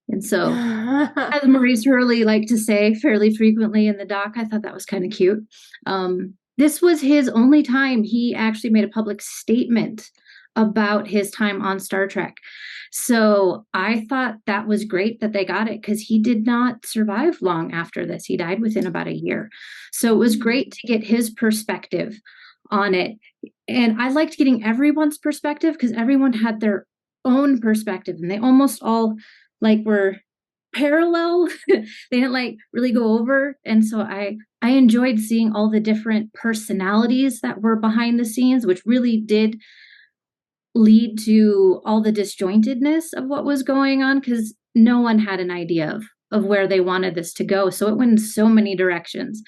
And so, as Maurice Hurley liked to say fairly frequently in the doc, I thought that was kind of cute. This was his only time he actually made a public statement about his time on Star Trek. So I thought that was great that they got it, because he did not survive long after this. He died within about a year. So it was great to get his perspective on it. And I liked getting everyone's perspective, because everyone had their own perspective, and they almost all were parallel. They didn't really go over. And so I enjoyed seeing all the different personalities that were behind the scenes, which really did lead to all the disjointedness of what was going on, because no one had an idea of where they wanted this to go. So it went in so many directions.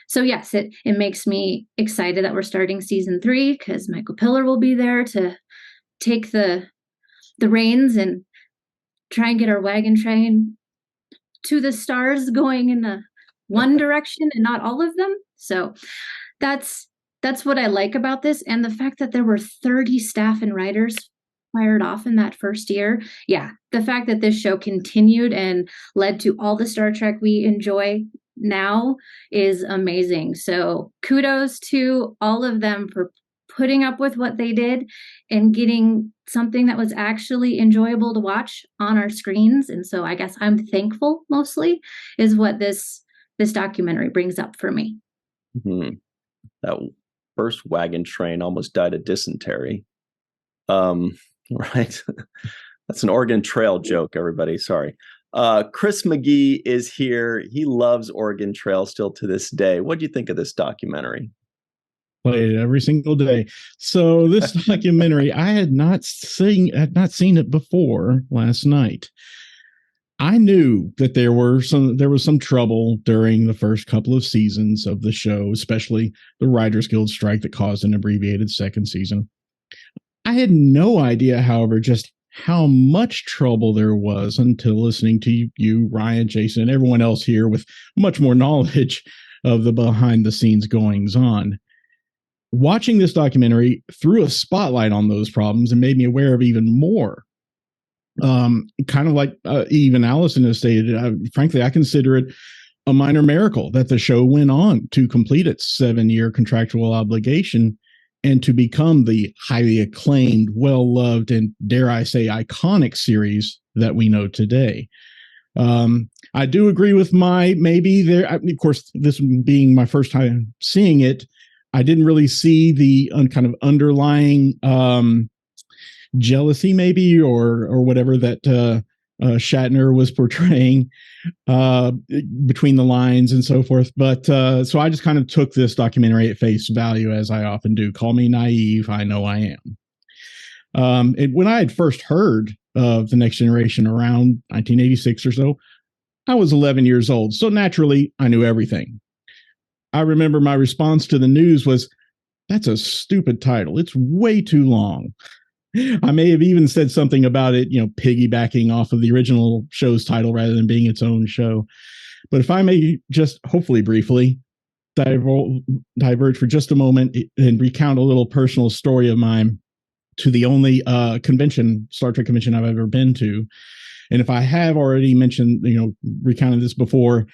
So yes, it makes me excited that we're starting season 3, because Michael Piller will be there to take the reins and try and get our wagon train to the stars going in one direction and not all of them. So that's what I like about this. And the fact that there were 30 staff and writers fired off in that first year. Yeah, the fact that this show continued and led to all the Star Trek we enjoy now is amazing. So kudos to all of them for putting up with what they did and getting something that was actually enjoyable to watch on our screens. And so I guess I'm thankful, mostly, is what this documentary brings up for me. Mm-hmm. That first wagon train almost died of dysentery. Right? That's an Oregon Trail joke, everybody. Sorry. Chris McGee is here. He loves Oregon Trail still to this day. What do you think of this documentary? Play it every single day. So this documentary, I had not seen it before last night. I knew that there was some trouble during the first couple of seasons of the show, especially the Writers Guild strike that caused an abbreviated second season. I had no idea, however, just how much trouble there was until listening to you, Ryan, Jason, and everyone else here with much more knowledge of the behind the scenes goings on. Watching this documentary threw a spotlight on those problems and made me aware of even more. Kind of like even Allison has stated, frankly, I consider it a minor miracle that the show went on to complete its 7-year contractual obligation and to become the highly acclaimed, well-loved, and dare I say, iconic series that we know today. I do agree with of course, this being my first time seeing it, I didn't really see the kind of underlying jealousy maybe or whatever that Shatner was portraying between the lines and so forth. But so I just kind of took this documentary at face value, as I often do. Call me naive. I know I am. When I had first heard of The Next Generation around 1986 or so, I was 11 years old. So naturally, I knew everything. I remember my response to the news was, "That's a stupid title. It's way too long." I may have even said something about it, piggybacking off of the original show's title rather than being its own show. But if I may just hopefully briefly diverge for just a moment and recount a little personal story of mine to the only Star Trek convention I've ever been to. And if I have already mentioned, recounted this before,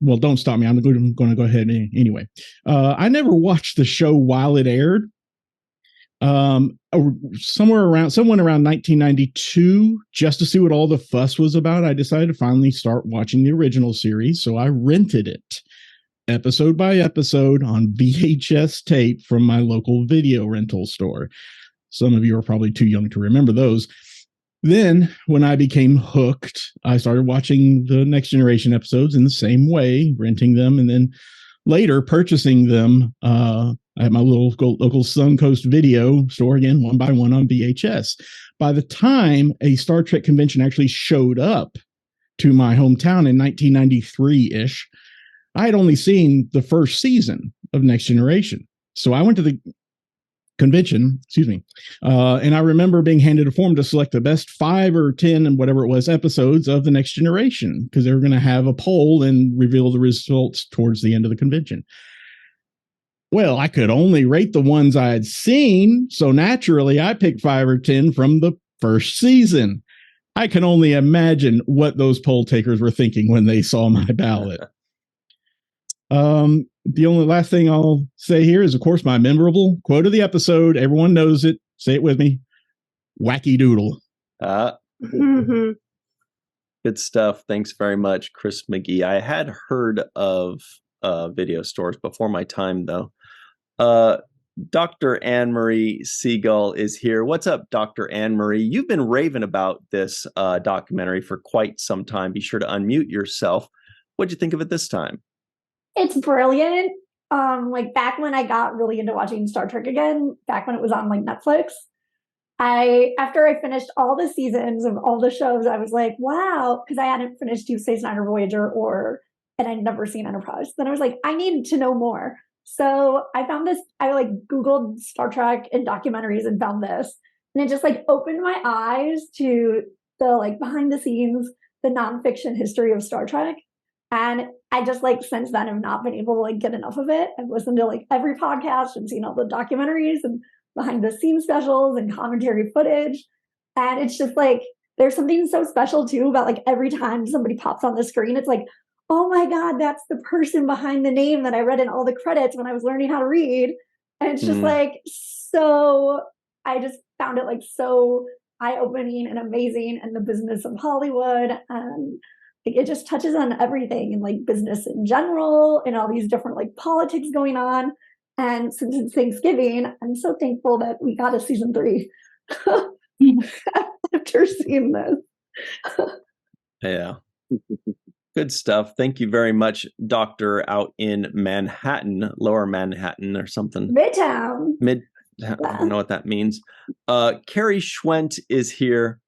well, don't stop me. I'm going to go ahead anyway. I never watched the show while it aired. Someone around 1992, just to see what all the fuss was about, I decided to finally start watching the original series. So I rented it episode by episode on VHS tape from my local video rental store. Some of you are probably too young to remember those. Then, when I became hooked, I started watching the Next Generation episodes in the same way, renting them, and then later purchasing them at my local Suncoast video store, again, one by one on VHS. By the time a Star Trek convention actually showed up to my hometown in 1993-ish, I had only seen the first season of Next Generation. So I went to the convention, and I remember being handed a form to select the best 5 or 10 and whatever it was episodes of the Next Generation, because they were going to have a poll and reveal the results towards the end of the convention. Well, I could only rate the ones I had seen, so naturally I picked 5 or 10 from the first season. I can only imagine what those poll takers were thinking when they saw my ballot. The only last thing I'll say here is, of course, my memorable quote of the episode. Everyone knows it. Say it with me. Wacky doodle. Mm-hmm. Good stuff. Thanks very much, Chris McGee. I had heard of video stores before my time, though. Dr. Anne-Marie Segal is here. What's up, Dr. Anne-Marie? You've been raving about this documentary for quite some time. Be sure to unmute yourself. What'd you think of it this time? It's brilliant. Like back when I got really into watching Star Trek again, back when it was on like Netflix, after I finished all the seasons of all the shows, I was like, wow, because I hadn't finished Deep Space Nine or Voyager and I'd never seen Enterprise. Then I was like, I need to know more. So I found this, I like Googled Star Trek and documentaries and found this. And it just like opened my eyes to the like behind the scenes, the nonfiction history of Star Trek. And I just like since then have not been able to like get enough of it. I've listened to like every podcast and seen all the documentaries and behind the scenes specials and commentary footage. And it's just like, there's something so special too about like every time somebody pops on the screen, it's like, oh my God, that's the person behind the name that I read in all the credits when I was learning how to read. And it's just like, so I just found it like so eye-opening and amazing in the business of Hollywood. And it just touches on everything in like business in general and all these different like politics going on. And since it's Thanksgiving, I'm so thankful that we got a season 3 after seeing this. Yeah. Good stuff. Thank you very much, Doctor, out in Manhattan, Lower Manhattan or something. Midtown. I don't know what that means. Carrie Schwent is here.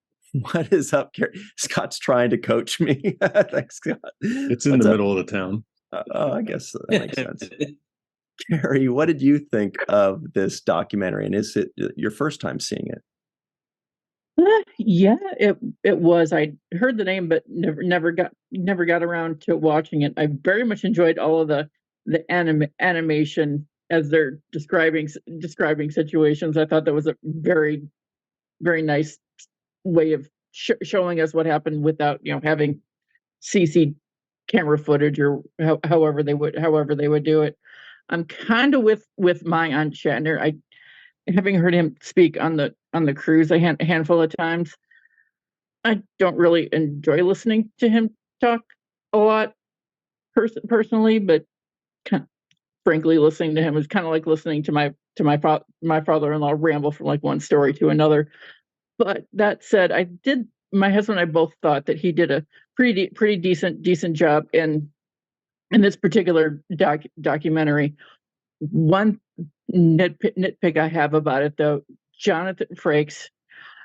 What is up, Carrie? Scott's trying to coach me. Thanks, Scott. It's in the middle of the town. I guess that makes sense. Carrie, what did you think of this documentary? And is it your first time seeing it? Yeah, it was. I heard the name, but never got around to watching it. I very much enjoyed all of the animation as they're describing situations. I thought that was a very very nice way of showing us what happened without having CC camera footage or however they would do it. I'm kind of with my Aunt Shatner. Having heard him speak on the cruise a handful of times, I don't really enjoy listening to him talk a lot personally, but frankly, listening to him is kind of like listening to my father-in-law ramble from like one story to another. But that said, my husband and I both thought that he did a pretty decent job in this particular documentary. One nitpick I have about it, though, Jonathan Frakes,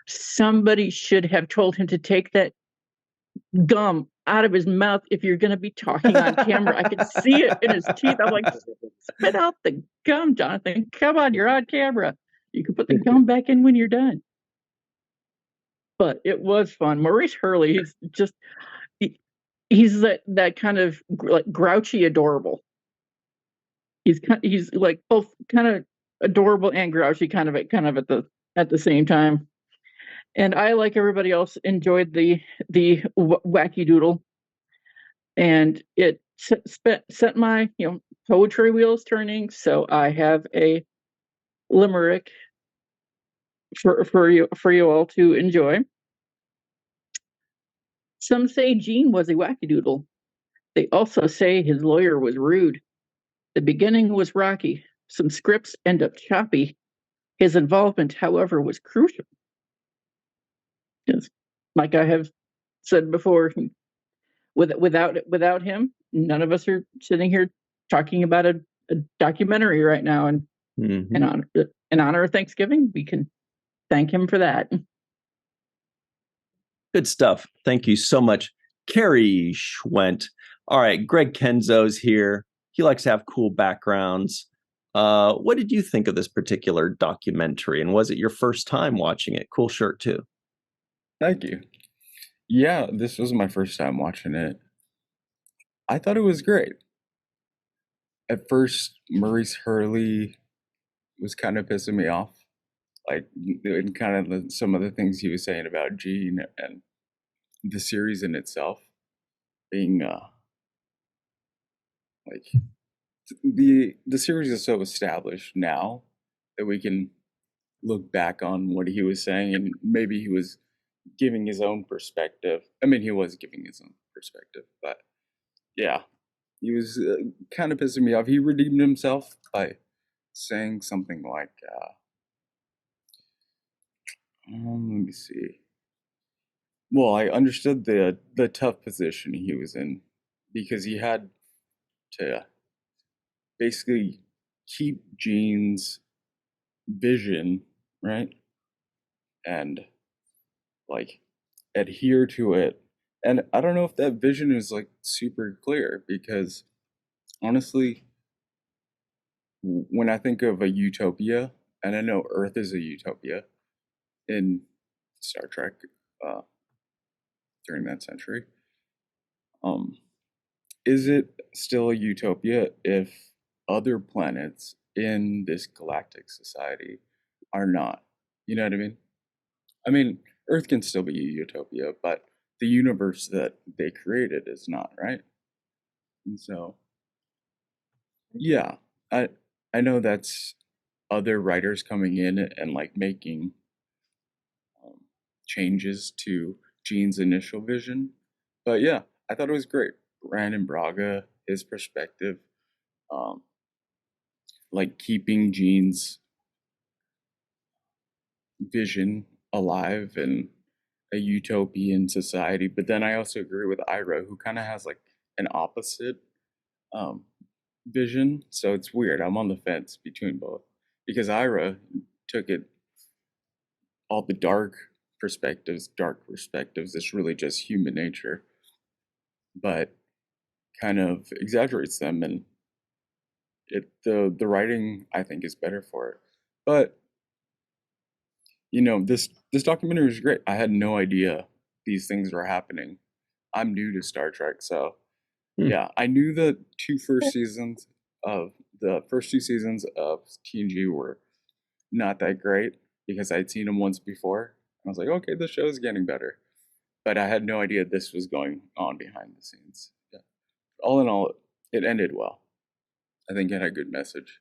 somebody should have told him to take that gum out of his mouth if you're going to be talking on camera. I could see it in his teeth. I'm like, spit out the gum, Jonathan. Come on, you're on camera. You can put the gum back in when you're done. But it was fun. Maurice Hurley, he's that kind of like grouchy adorable. He's like both kind of adorable and grouchy kind of at the same time. And I, like everybody else, enjoyed the wacky doodle, and it set my poetry wheels turning. So I have a limerick for you all to enjoy. Some say Gene was a wackadoodle. They also say his lawyer was rude. The beginning was rocky. Some scripts end up choppy. His involvement, however, was crucial. Yes, like I have said before, without him, none of us are sitting here talking about a documentary right now. And in honor of Thanksgiving, we can thank him for that. Good stuff. Thank you so much, Carrie Schwent. All right, Greg Kenzo's here. He likes to have cool backgrounds. What did you think of this particular documentary, and was it your first time watching it? Cool shirt too. Thank you. Yeah, this was my first time watching it. I thought it was great. At first, Maurice Hurley was kind of pissing me off, like in kind of some of the things he was saying about Gene and the series in itself being like the series is so established now that we can look back on what he was saying, and maybe he was giving his own perspective. I mean, he was giving his own perspective, but yeah, he was kind of pissing me off. He redeemed himself by saying something like, let me see. Well, I understood the tough position he was in because he had to basically keep Gene's vision, right? And like adhere to it. And I don't know if that vision is like super clear, because honestly, when I think of a utopia, and I know Earth is a utopia in Star Trek during that century, is it still a utopia if other planets in this galactic society are not? You know what I mean? I mean, Earth can still be a utopia, but the universe that they created is not, right? And so, yeah, I know that's other writers coming in and like making changes to Gene's initial vision, but yeah, I thought it was great. Brandon Braga, his perspective, like keeping Gene's vision alive in a utopian society. But then I also agree with Ira, who kind of has like an opposite vision. So it's weird. I'm on the fence between both, because Ira took it all the dark perspectives. It's really just human nature, but kind of exaggerates them, and the writing I think is better for it. But this documentary is great. I had no idea these things were happening. I'm new to Star Trek, so yeah, I knew the first two seasons of TNG were not that great because I'd seen them once before. I was like, okay, the show is getting better, but I had no idea this was going on behind the scenes. Yeah. All in all, it ended well. I think it had a good message.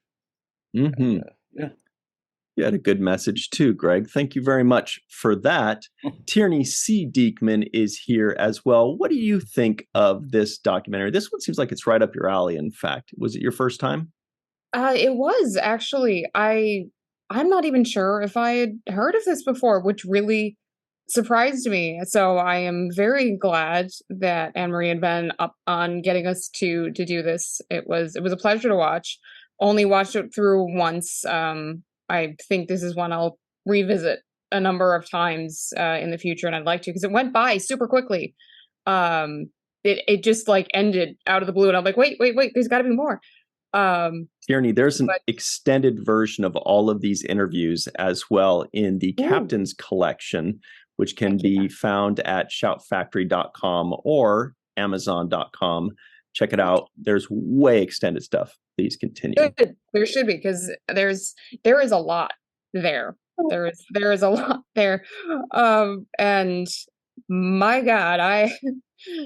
Mm-hmm. Yeah. You had a good message too, Greg. Thank you very much for that. Tierney C. Diekman is here as well. What do you think of this documentary? This one seems like it's right up your alley, in fact. Was it your first time? It was actually. I'm not even sure if I had heard of this before, which really surprised me. So I am very glad that Anne-Marie had been up on getting us to do this. It was a pleasure to watch. Only watched it through once. I think this is one I'll revisit a number of times in the future, and I'd like to because it went by super quickly. It just like ended out of the blue, and I'm like, wait, there's got to be more. Tierney, there's an extended version of all of these interviews as well in the Captain's Collection, which can be found at shoutfactory.com or amazon.com. Check it out. There's way extended stuff. Please continue. Good. There should be, because there is a lot there. There is a lot there. And my God, I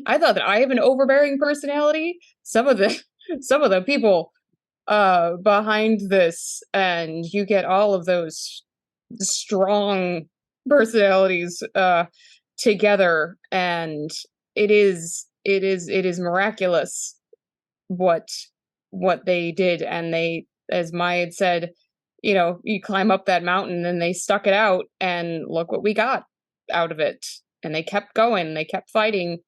thought that I have an overbearing personality. Some of the people behind this, and you get all of those strong personalities together, and it is miraculous what they did. And they, as Maya had said, you climb up that mountain, and they stuck it out, and look what we got out of it. And they kept going, they kept fighting,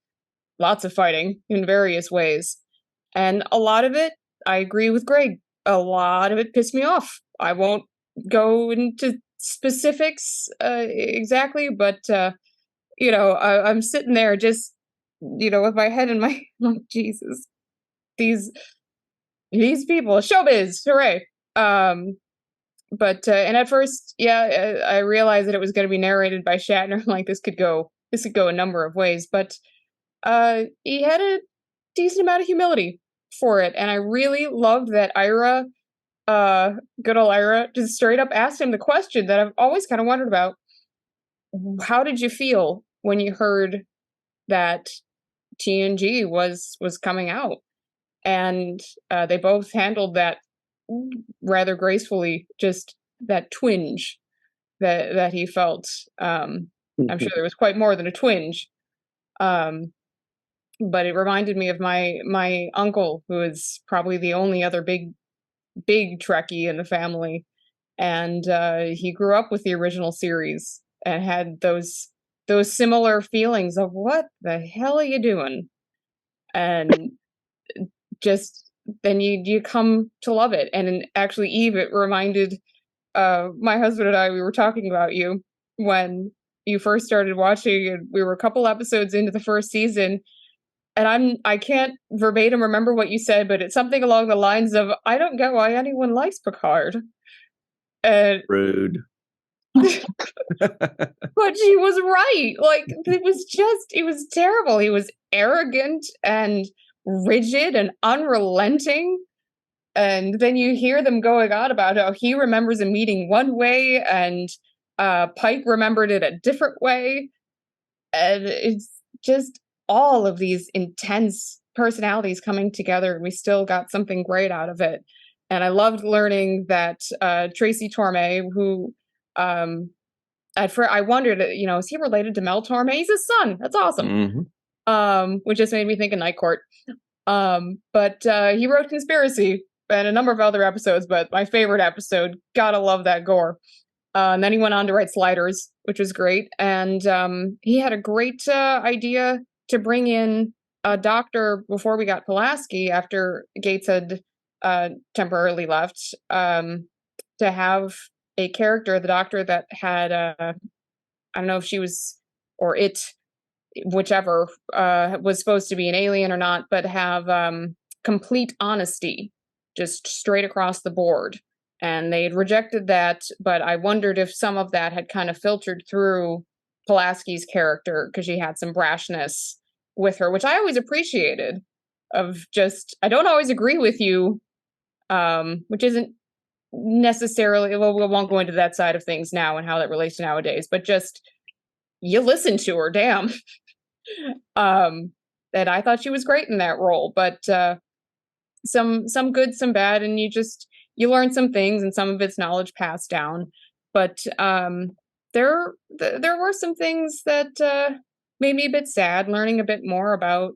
lots of fighting in various ways. And a lot of it, I agree with Greg, a lot of it pissed me off. I won't go into specifics exactly, but I'm sitting there just, with my head in my, oh, Jesus, these people, showbiz, hooray. But and at first, I realized that it was going to be narrated by Shatner. Like, this could go a number of ways, but he had a decent amount of humility for it, and I really loved that Ira, good old Ira, just straight up asked him the question that I've always kind of wondered about. How did you feel when you heard that TNG was coming out? And they both handled that rather gracefully, just that twinge that he felt. I'm sure there was quite more than a twinge. But it reminded me of my uncle, who is probably the only other big Trekkie in the family. And he grew up with the original series and had those similar feelings of, what the hell are you doing? And just then you come to love it. And actually, Eve, it reminded my husband and I, we were talking about you when you first started watching, and we were a couple episodes into the first season, and I can't verbatim remember what you said, but it's something along the lines of, I don't get why anyone likes Picard. And rude. But she was right. Like, it was terrible. He was arrogant and rigid and unrelenting. And then you hear them going on about how he remembers a meeting one way, and Pike remembered it a different way. And it's just all of these intense personalities coming together, and we still got something great out of it. And I loved learning that Tracy Torme, who at first I wondered, is he related to Mel Torme? He's his son. That's awesome. Mm-hmm. Which just made me think of Night Court. But he wrote Conspiracy and a number of other episodes, but my favorite episode, gotta love that gore. And then he went on to write Sliders, which was great. And he had a great idea to bring in a doctor before we got Pulaski, after Gates had temporarily left, to have a character, the doctor that had, I don't know if she was, or it, whichever, was supposed to be an alien or not, but have complete honesty, just straight across the board, and they had rejected that, but I wondered if some of that had kind of filtered through Pulaski's character, because she had some brashness with her, which I always appreciated, of just, I don't always agree with you, which isn't necessarily, well, we won't go into that side of things now and how that relates to nowadays, but just, you listen to her, damn. And I thought she was great in that role, but some good, some bad, and you learn some things, and some of it's knowledge passed down. But there were some things that made me a bit sad, learning a bit more about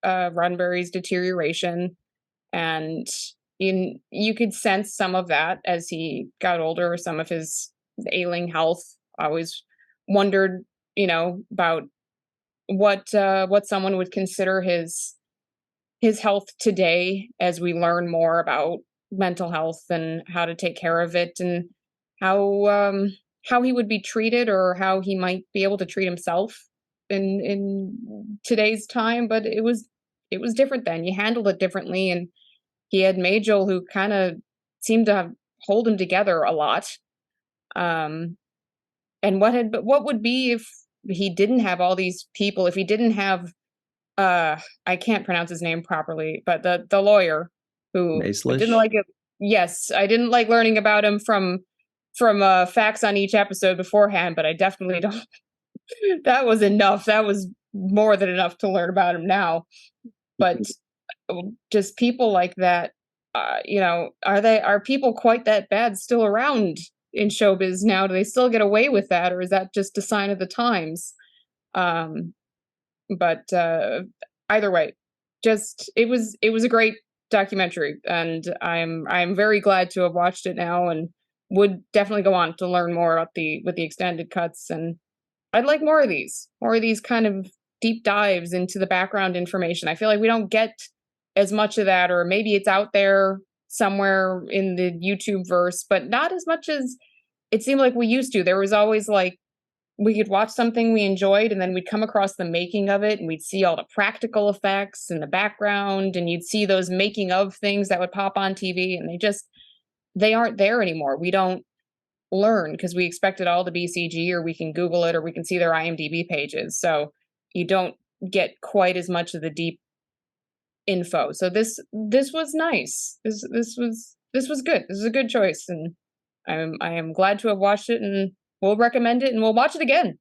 Roddenberry's deterioration, and you could sense some of that as he got older, some of his ailing health. I always wondered, about what someone would consider his health today, as we learn more about mental health and how to take care of it, and how he would be treated, or how he might be able to treat himself in today's time. But it was different then. You handled it differently, and he had Majel, who kind of seemed to hold him together a lot. And what would be if he didn't have all these people, if he didn't have I can't pronounce his name properly, but the lawyer who I didn't like it. Yes, I didn't like learning about him from facts on each episode beforehand, but I definitely don't. That was enough. That was more than enough to learn about him now. But just people like that, are people quite that bad still around in showbiz now? Do they still get away with that, or is that just a sign of the times? But either way, just it was a great documentary, and I'm very glad to have watched it now, and would definitely go on to learn more about with the extended cuts. And I'd like more of these kind of deep dives into the background information. I feel like we don't get as much of that, or maybe it's out there somewhere in the YouTube verse, but not as much as it seemed like we used to. There was always like, we could watch something we enjoyed, and then we'd come across the making of it, and we'd see all the practical effects in the background, and you'd see those making of things that would pop on TV, and they aren't there anymore. We don't learn because we expect it all to be CG, or we can Google it, or we can see their IMDb pages. So you don't get quite as much of the deep info. So this was nice. This was good. This is a good choice, and I am glad to have watched it, and we'll recommend it, and we'll watch it again.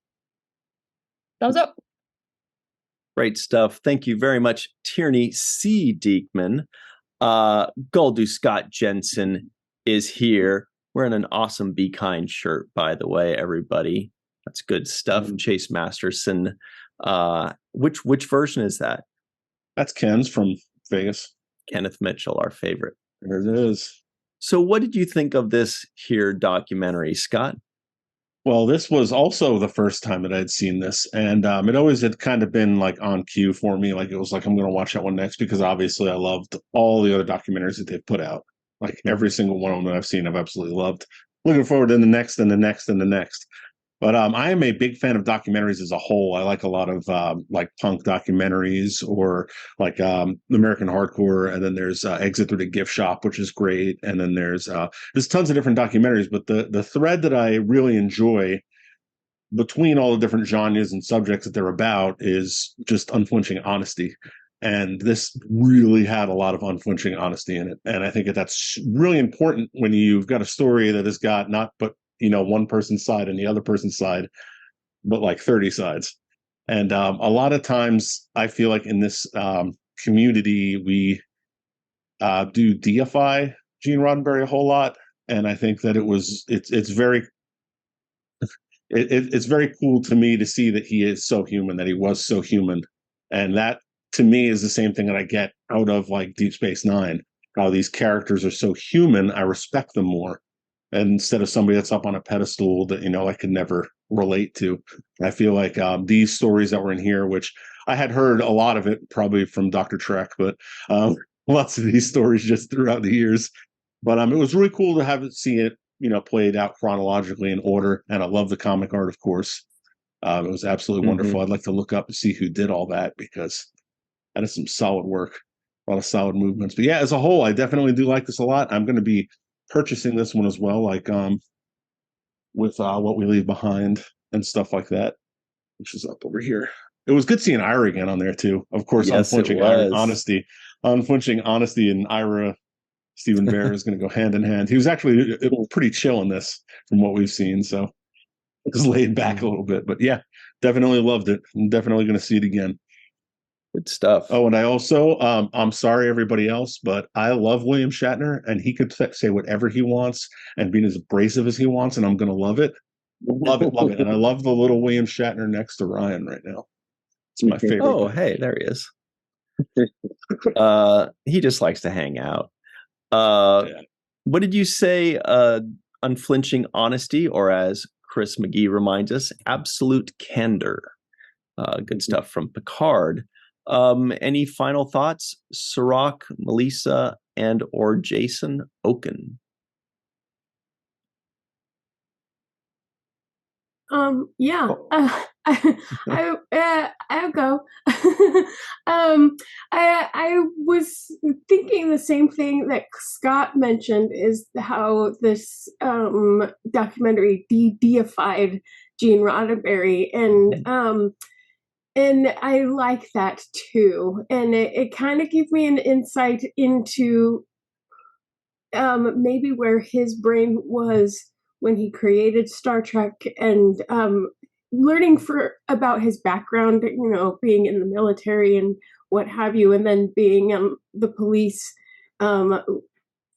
Thumbs up. Great stuff. Thank you very much, Tierney C. Diekman. Goldu Scott Jensen is here wearing an awesome Be Kind shirt, by the way, everybody. That's good stuff. Chase Masterson. Which version is that? That's Ken's from Vegas. Kenneth Mitchell, our favorite. There it is. So what did you think of this here documentary, Scott? Well, this was also the first time that I'd seen this, and it always had kind of been like on cue for me. Like it was like, I'm going to watch that one next, because obviously I loved all the other documentaries that they've put out. Like every single one of them that I've seen, I've absolutely loved. Looking forward to the next and the next and the next. But I am a big fan of documentaries as a whole. I like a lot of like punk documentaries, or like American Hardcore, and then there's Exit Through the Gift Shop, which is great. And then there's tons of different documentaries. But the thread that I really enjoy between all the different genres and subjects that they're about is just unflinching honesty. And this really had a lot of unflinching honesty in it. And I think that's really important when you've got a story that has got not but one person's side and the other person's side, but like 30 sides. And a lot of times I feel like in this community, we do deify Gene Roddenberry a whole lot. And I think that it's very cool to me to see that he is so human, that he was so human. And that to me is the same thing that I get out of like Deep Space Nine, how these characters are so human. I respect them more. And instead of somebody that's up on a pedestal that, I could never relate to. I feel like these stories that were in here, which I had heard a lot of it probably from Dr. Trek, but lots of these stories just throughout the years. But it was really cool to see it, played out chronologically in order. And I love the comic art, of course. It was absolutely wonderful. I'd like to look up and see who did all that, because that is some solid work, a lot of solid movements. But yeah, as a whole, I definitely do like this a lot. I'm going to be purchasing this one as well, like with What We Leave Behind and stuff like that, which is up over here. It was good seeing Ira again on there too. Of course, Yes, it unflinching honesty, and Ira Stephen Behr is going to go hand in hand. He was actually pretty chill in this, from what we've seen. So it was laid back a little bit, but yeah, definitely loved it. I'm definitely going to see it again. Good stuff. Oh, and I also, I'm sorry, everybody else, but I love William Shatner, and he could say whatever he wants and be as abrasive as he wants, and I'm going to love it. Love it, love it. And I love the little William Shatner next to Ryan right now. It's my favorite. Oh, hey, there he is. He just likes to hang out. What did you say? Unflinching honesty, or as Chris McGee reminds us, absolute candor. Good stuff from Picard. Any final thoughts, Cirroc, Malissa, and or Jason Okun? Yeah, I'll go. I was thinking the same thing that Scott mentioned, is how this documentary deified Gene Roddenberry, and I like that too. And it kind of gave me an insight into maybe where his brain was when he created Star Trek, and learning about his background, being in the military and what have you, and then being the police. I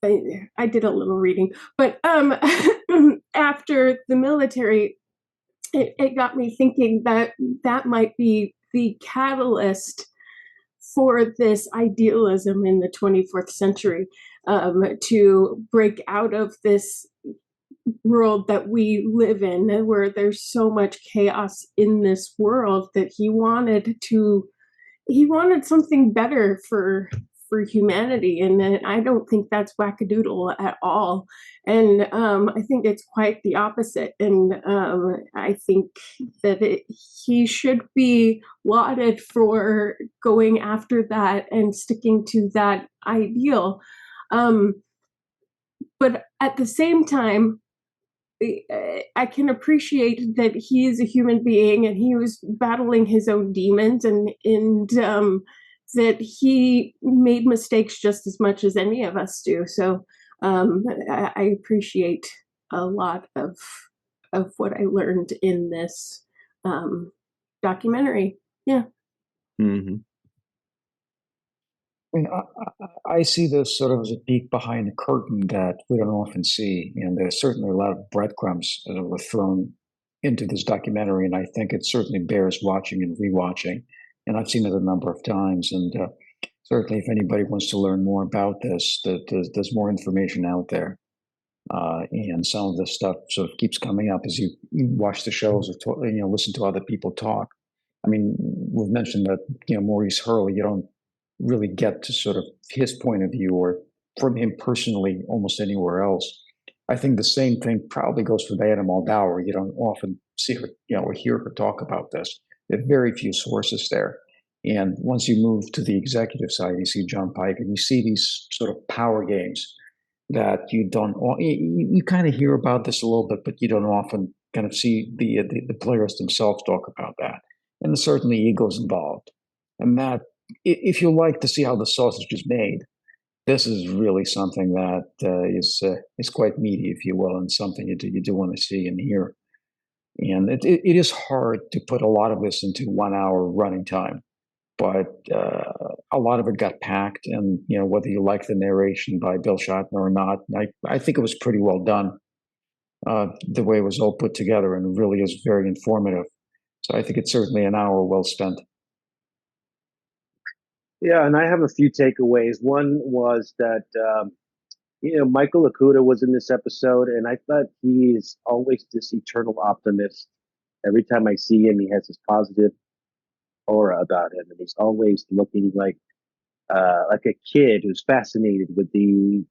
did a little reading, but after the military, it got me thinking that might be the catalyst for this idealism in the 24th century, to break out of this world that we live in, where there's so much chaos in this world, that he wanted something better for humanity. And I don't think that's wackadoodle at all. And I think it's quite the opposite. And I think that he should be lauded for going after that and sticking to that ideal. But at the same time, I can appreciate that he is a human being and he was battling his own demons, and that he made mistakes just as much as any of us do. So I appreciate a lot of what I learned in this documentary. Yeah. Mm-hmm. I mean, I see this sort of as a peek behind the curtain that we don't often see, and there's certainly a lot of breadcrumbs that were thrown into this documentary, and I think it certainly bears watching and rewatching. And I've seen it a number of times, and certainly, if anybody wants to learn more about this, there's more information out there, and some of this stuff sort of keeps coming up as you watch the shows or listen to other people talk. I mean, we've mentioned that Maurice Hurley, you don't really get to sort of his point of view or from him personally almost anywhere else. I think the same thing probably goes for Diana Muldaur. You don't often see her, or hear her talk about this. There are very few sources there. And once you move to the executive side, you see John Pike, and you see these sort of power games that you don't. You kind of hear about this a little bit, but you don't often kind of see the players themselves talk about that. And there's certainly egos involved, and that. If you like to see how the sausage is made, this is really something that is quite meaty, if you will, and something you do want to see and hear. And it is hard to put a lot of this into 1 hour running time, but a lot of it got packed. And whether you like the narration by Bill Shatner or not, I think it was pretty well done. The way it was all put together, and really is very informative. So I think it's certainly an hour well spent. Yeah, and I have a few takeaways. One was that, Michael Okuda was in this episode, and I thought he is always this eternal optimist. Every time I see him, he has this positive aura about him, and he's always looking like a kid who's fascinated with the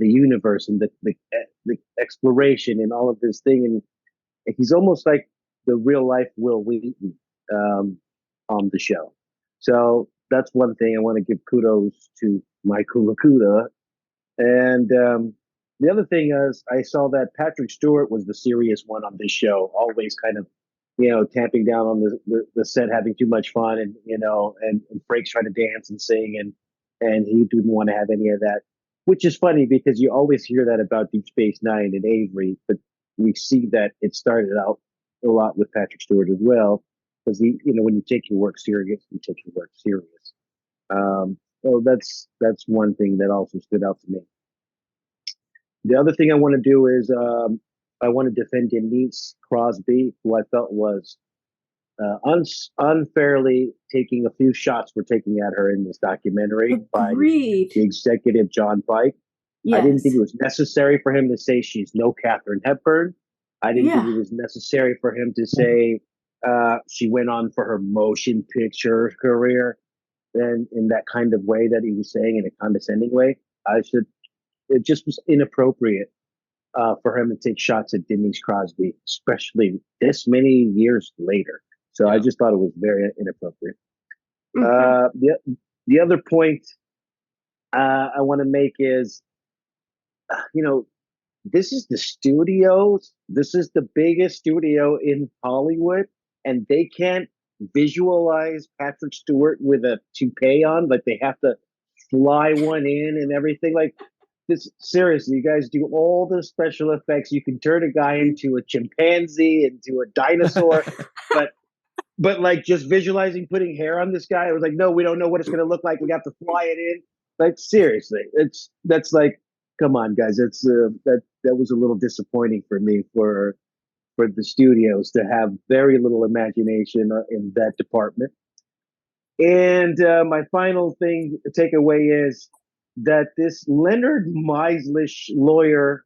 universe and the exploration and all of this thing. And he's almost like the real life Will Wheaton on the show. So that's one thing I want to give kudos to Michael Okuda. And the other thing is, I saw that Patrick Stewart was the serious one on this show, always kind of, tamping down on the set, having too much fun, and and Frake's trying to dance and sing, and he didn't want to have any of that, which is funny because you always hear that about Deep Space Nine and Avery, but we see that it started out a lot with Patrick Stewart as well, because when you take your work serious, you take your work serious. So that's one thing that also stood out to me. The other thing I want to do is I want to defend Denise Crosby, who I felt was unfairly taking a few shots were taking at her in this documentary by the executive John Pike. Yes. I didn't think it was necessary for him to say she's no Katharine Hepburn. I didn't think it was necessary for him to say she went on for her motion picture career, and in that kind of way that he was saying, in a condescending way. It just was inappropriate for him to take shots at Denise Crosby, especially this many years later. So I just thought it was very inappropriate. The other point I want to make is, this is the studios. This is the biggest studio in Hollywood, and they can't visualize Patrick Stewart with a toupee on. Like, they have to fly one in and everything. Like, this, seriously, you guys do all the special effects. You can turn a guy into a chimpanzee, into a dinosaur, but like, just visualizing putting hair on this guy, I was like, no, we don't know what it's going to look like. We have to fly it in. Like, seriously, that's like, come on, guys. That's that was a little disappointing for me for the studios to have very little imagination in that department. And my final takeaway is that this Leonard Meislish lawyer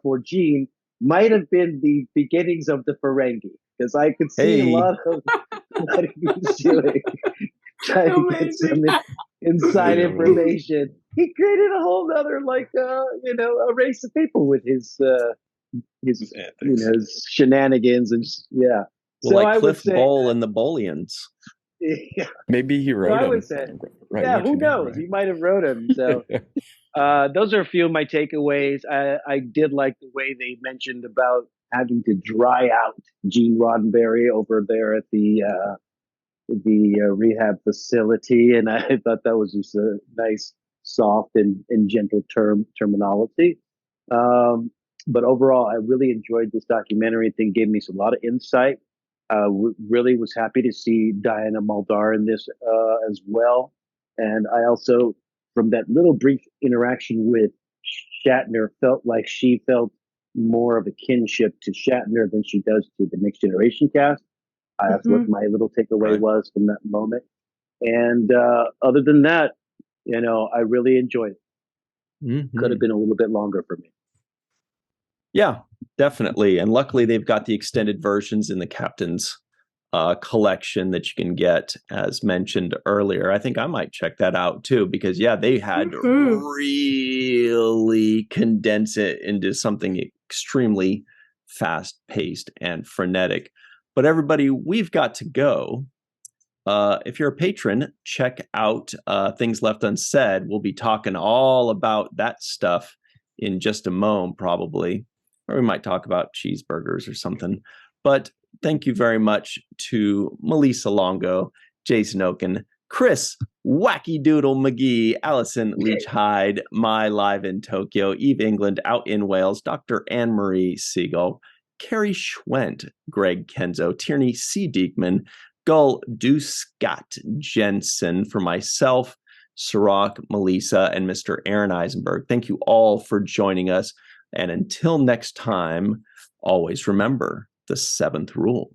for Gene might have been the beginnings of the Ferengi, because I could see a lot of what he was doing, trying to get some inside information. He created a whole other, a race of people with his shenanigans and So like Cliff Bowl and the Bolians. Yeah. Maybe he wrote so him. I would say, who knows? He might have wrote him. So those are a few of my takeaways. I did like the way they mentioned about having to dry out Gene Roddenberry over there at the rehab facility, and I thought that was just a nice, soft and gentle terminology. But overall, I really enjoyed this documentary. I think it gave me a lot of insight. Really was happy to see Diana Muldaur in this as well. And I also, from that little brief interaction with Shatner, felt like she felt more of a kinship to Shatner than she does to the Next Generation cast. That's what my little takeaway was from that moment. And other than that, I really enjoyed it. Could have been a little bit longer for me. Yeah, definitely. And luckily, they've got the extended versions in the Captain's collection that you can get, as mentioned earlier. I think I might check that out too, because they had to really condense it into something extremely fast-paced and frenetic. But everybody, we've got to go. If you're a patron, check out Things Left Unsaid. We'll be talking all about that stuff in just a moment, probably. Or we might talk about cheeseburgers or something. But thank you very much to Malissa Longo, Jason Okun, Chris Wacky Doodle McGee, Allison Leach Hyde, My Live in Tokyo, Eve England out in Wales, Dr. Anne-Marie Segal, Carrie Schwent, Greg Kenzo, Tierney C. Diekman, Gull Duskat Jensen, for myself, Cirroc, Melissa, and Mr. Aaron Eisenberg. Thank you all for joining us. And until next time, always remember the 7th rule.